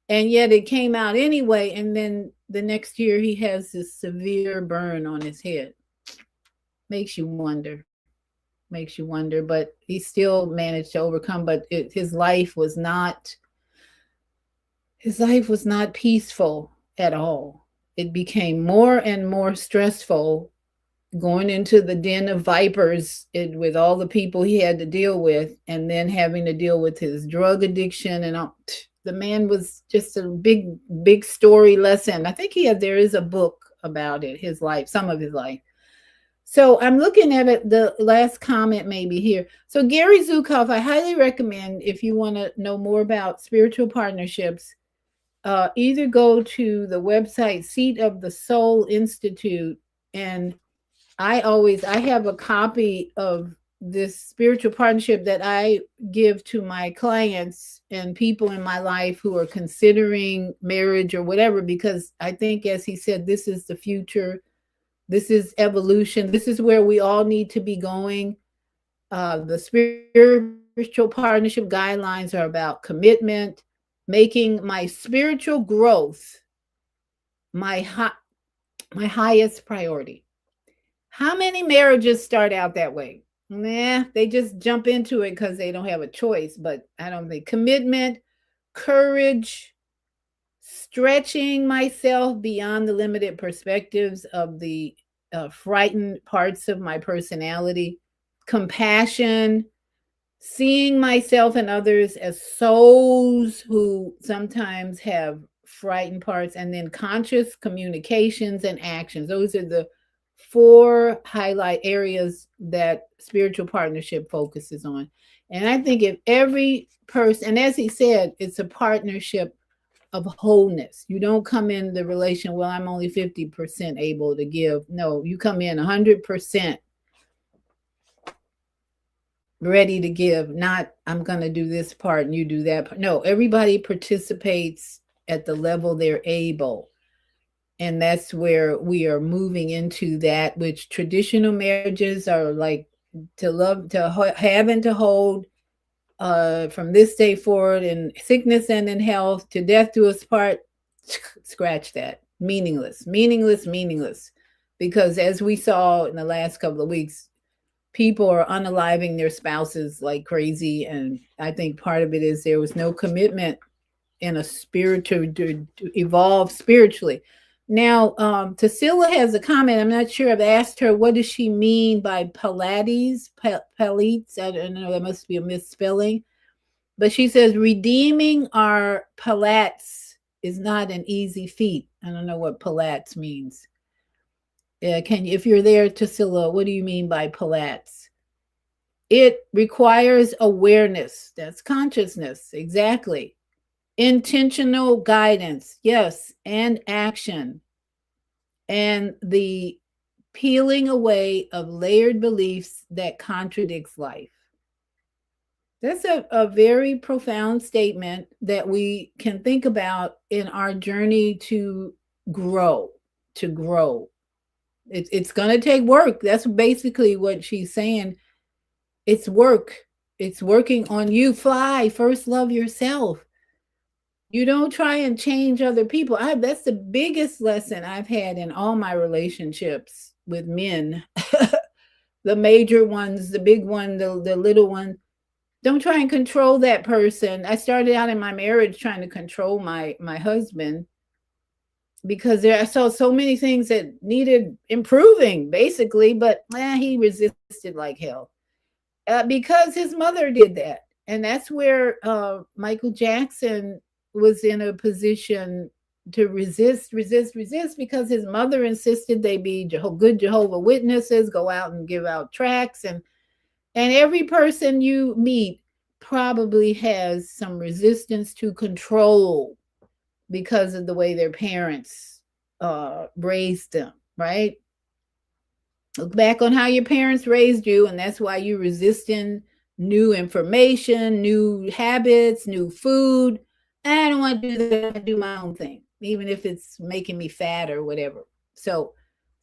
and yet it came out anyway. And then the next year he has this severe burn on his head. Makes you wonder, but he still managed to overcome. But his life was not peaceful at all. It became more and more stressful, going into the den of vipers with all the people he had to deal with, and then having to deal with his drug addiction. And the man was just a big story lesson. I think there is a book about it, his life, some of his life. So I'm looking at it, the last comment maybe here. So Gary Zukav, I highly recommend, if you want to know more about spiritual partnerships, either go to the website Seat of the Soul Institute And I have a copy of this spiritual partnership that I give to my clients and people in my life who are considering marriage or whatever, because I think, as he said, this is the future. This is evolution. This is where we all need to be going. The spiritual partnership guidelines are about commitment, making my spiritual growth my highest priority. How many marriages start out that way? Nah, they just jump into it because they don't have a choice. But I don't think commitment, courage, stretching myself beyond the limited perspectives of the frightened parts of my personality, compassion, seeing myself and others as souls who sometimes have frightened parts, and then conscious communications and actions. Those are the 4 highlight areas that spiritual partnership focuses on. And I think if every person, and as he said, it's a partnership of wholeness. You don't come in the relation, well, I'm only 50% able to give. No, you come in 100% ready to give, not I'm going to do this part and you do that part. No, everybody participates at the level they're able. And that's where we are moving into that, which traditional marriages are like to love, to have and to hold from this day forward, in sickness and in health, to death do us part. Scratch that. Meaningless, meaningless, meaningless. Because as we saw in the last couple of weeks, people are unaliving their spouses like crazy. And I think part of it is there was no commitment in a spirit to evolve spiritually. Now, Tassila has a comment. I'm not sure. I've asked her, what does she mean by Pilates? Pilates? I don't know. That must be a misspelling. But she says, redeeming our Pilates is not an easy feat. I don't know what Pilates means. If you're there, Tassila, what do you mean by Pilates? It requires awareness. That's consciousness. Exactly. Intentional guidance, yes, and action, and the peeling away of layered beliefs that contradicts life. That's a very profound statement that we can think about in our journey to grow, It's going to take work. That's basically what she's saying. It's work. It's working on you. Fly. First love yourself. You don't try and change other people. That's the biggest lesson I've had in all my relationships with men. The major ones, the big one, the little one. Don't try and control that person. I started out in my marriage trying to control my husband because I saw so many things that needed improving, basically, but he resisted like hell because his mother did that. And that's where Michael Jackson was in a position to resist because his mother insisted they be good Jehovah Witnesses, go out and give out tracts. And every person you meet probably has some resistance to control because of the way their parents raised them, right? Look back on how your parents raised you, and that's why you're resisting new information, new habits, new food. I don't want to do that. I do my own thing, even if it's making me fat or whatever. So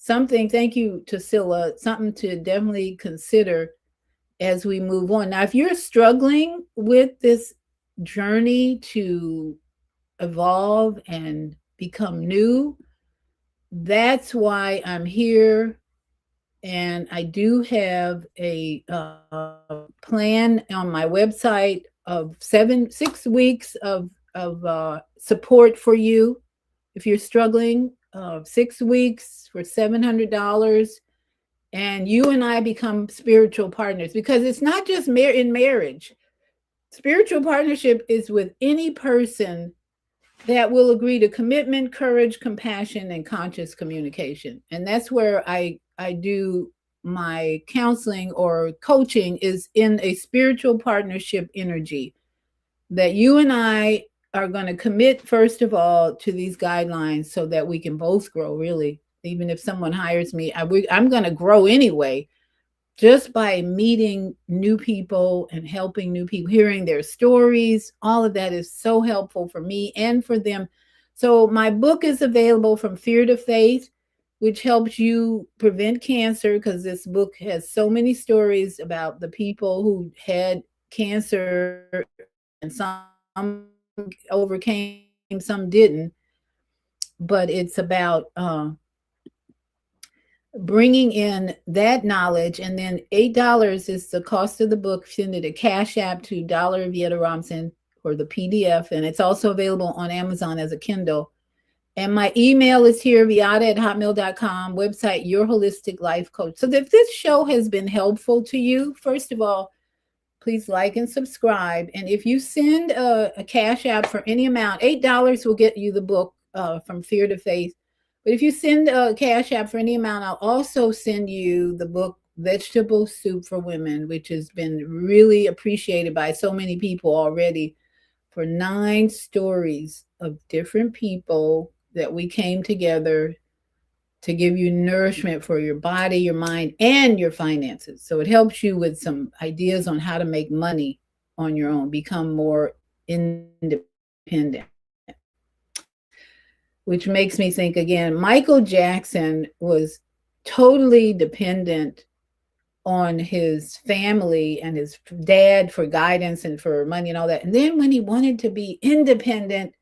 thank you, Tassila, something to definitely consider as we move on. Now, if you're struggling with this journey to evolve and become new, that's why I'm here. And I do have a plan on my website of 6 weeks of support for you. If you're struggling, 6 weeks for $700, and you and I become spiritual partners, because it's not just in marriage. Spiritual partnership is with any person that will agree to commitment, courage, compassion, and conscious communication. And that's where I do my counseling or coaching, is in a spiritual partnership energy, that you and I are going to commit, first of all, to these guidelines so that we can both grow, really. Even if someone hires me, I'm going to grow anyway, just by meeting new people and helping new people, hearing their stories. All of that is so helpful for me and for them. So my book is available, From Fear to Faith, which helps you prevent cancer, because this book has so many stories about the people who had cancer, and some overcame, some didn't. But it's about bringing in that knowledge. And then $8 is the cost of the book. Send it a Cash App to Dollar Vieta Robinson for the PDF. And it's also available on Amazon as a Kindle. And my email is here, viata@hotmail.com, website, Your Holistic Life Coach. So if this show has been helpful to you, first of all, please like and subscribe. And if you send a Cash App for any amount, $8 will get you the book, From Fear to Faith. But if you send a Cash App for any amount, I'll also send you the book, Vegetable Soup for Women, which has been really appreciated by so many people already, for 9 stories of different people that we came together to give you nourishment for your body, your mind, and your finances. So it helps you with some ideas on how to make money on your own, become more independent. Which makes me think again, Michael Jackson was totally dependent on his family and his dad for guidance and for money and all that. And then when he wanted to be independent,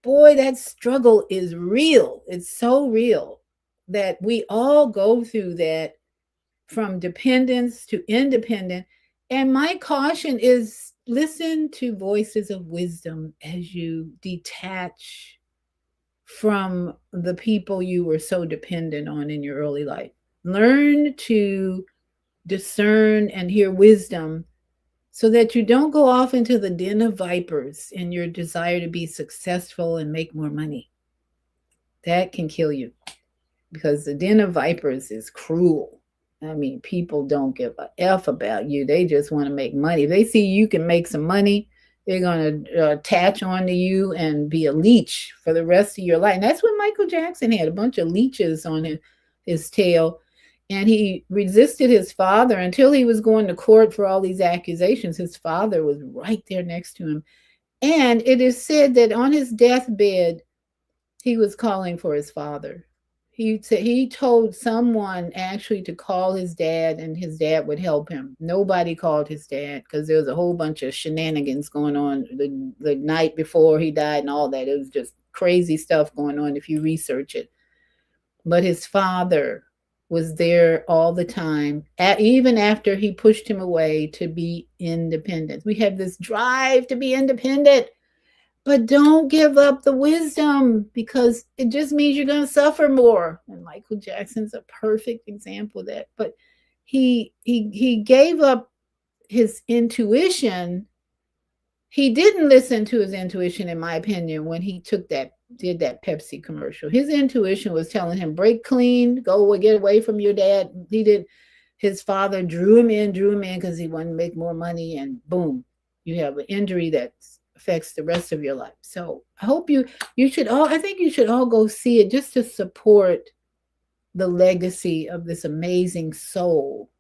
boy, that struggle is real. It's so real that we all go through that, from dependence to independent. And my caution is, listen to voices of wisdom as you detach from the people you were so dependent on in your early life. Learn to discern and hear wisdom, so that you don't go off into the den of vipers in your desire to be successful and make more money. That can kill you, because the den of vipers is cruel. I mean, people don't give a F about you. They just want to make money. If they see you can make some money, they're going to attach onto you and be a leech for the rest of your life. And that's what Michael Jackson had, a bunch of leeches on his tail. And he resisted his father until he was going to court for all these accusations. His father was right there next to him. And it is said that on his deathbed, he was calling for his father. He told someone actually to call his dad, and his dad would help him. Nobody called his dad, because there was a whole bunch of shenanigans going on the night before he died and all that. It was just crazy stuff going on if you research it. But his father was there all the time, even after he pushed him away, to be independent. We have this drive to be independent, but don't give up the wisdom, because it just means you're going to suffer more. And Michael Jackson's a perfect example of that. But he gave up his intuition. He didn't listen to his intuition, in my opinion, when he did that Pepsi commercial. His intuition was telling him, break clean, go get away from your dad. His father drew him in because he wanted to make more money, and boom, you have an injury that affects the rest of your life. So I hope you should all go see it, just to support the legacy of this amazing soul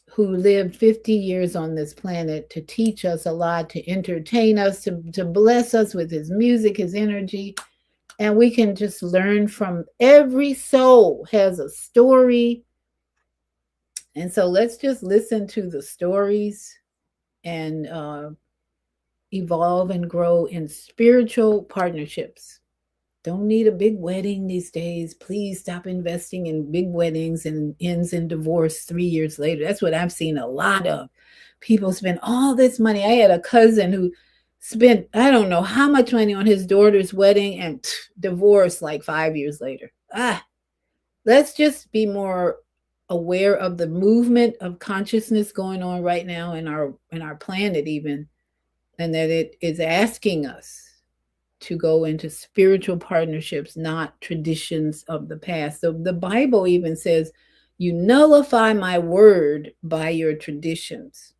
who lived 50 years on this planet to teach us a lot, to entertain us, to bless us with his music, his energy. And we can just learn from every soul has a story. And so let's just listen to the stories and evolve and grow in spiritual partnerships. Don't need a big wedding these days. Please stop investing in big weddings and ends in divorce 3 years later. That's what I've seen a lot of. People spend all this money. I had a cousin who spent, I don't know how much money on his daughter's wedding and divorced like 5 years later. Let's just be more aware of the movement of consciousness going on right now in our planet even, and that it is asking us to go into spiritual partnerships, not traditions of the past. So the Bible even says, you nullify my word by your traditions.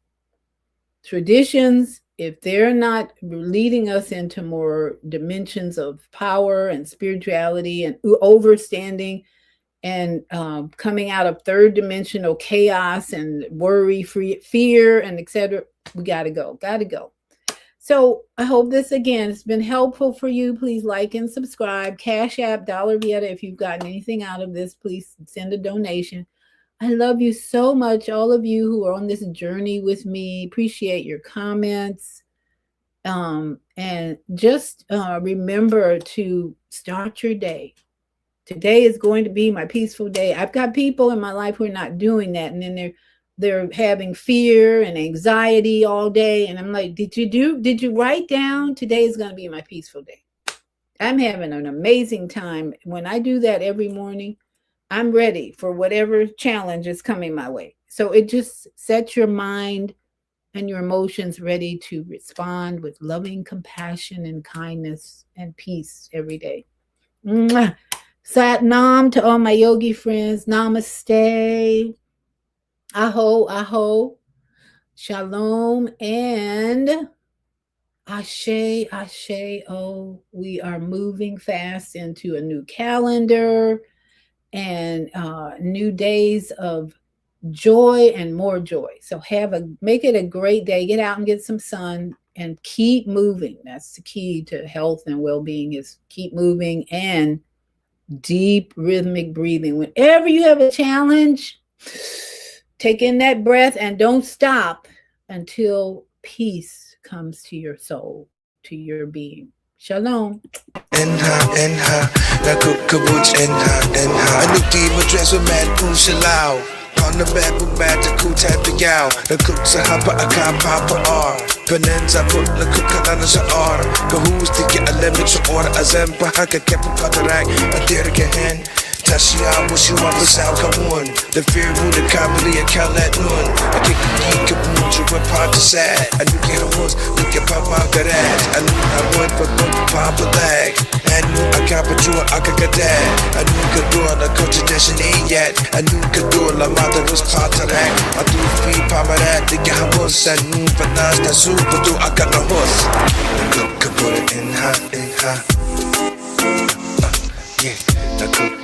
Traditions if they're not leading us into more dimensions of power and spirituality and overstanding and coming out of third dimensional chaos and worry, fear, and etc., we gotta go. So I hope this again has been helpful for you. Please like and subscribe. Cash App, Dollar Vieta. If you've gotten anything out of this, please send a donation. I love you so much, all of you who are on this journey with me. Appreciate your comments. And just remember to start your day. Today is going to be my peaceful day. I've got people in my life who are not doing that, and then they're having fear and anxiety all day. And I'm like, did you write down today is going to be my peaceful day? I'm having an amazing time. When I do that every morning, I'm ready for whatever challenge is coming my way. So it just sets your mind and your emotions ready to respond with loving compassion and kindness and peace every day. Mwah. Sat Nam to all my yogi friends. Namaste. Aho, aho. Shalom and Ashe, Ashe. Oh, we are moving fast into a new calendar and new days of joy and more joy. So make it a great day. Get out and get some sun and keep moving. That's the key to health and well-being, is keep moving and deep rhythmic breathing. Whenever you have a challenge, take in that breath and don't stop until peace comes to your soul, to your being. Shalom. Enha, na kukabuch enha. Anuki madras with mad pushalao. On the bed with mad the cool type of yow. The cooks a hapa a car papa R. Penenza put the cookalana sa order. Kahoos to get a lemon to order a zempa haka kept a cataract. A dear hand. Tashiya wish you up as out come on. The fear who the comedy and call that noon. I kick a geek a moon you went part to sad. I knew get a horse, look at Papa Garage. I knew I went for Papa lag. I knew I got but you I could get that. I knew could do on the culture destination ain't yet. I knew could do a la mother was part of that. I do free Papa that the guy was I knew but now the super do I got no horse. The cook could put it in hot, yeah. The cook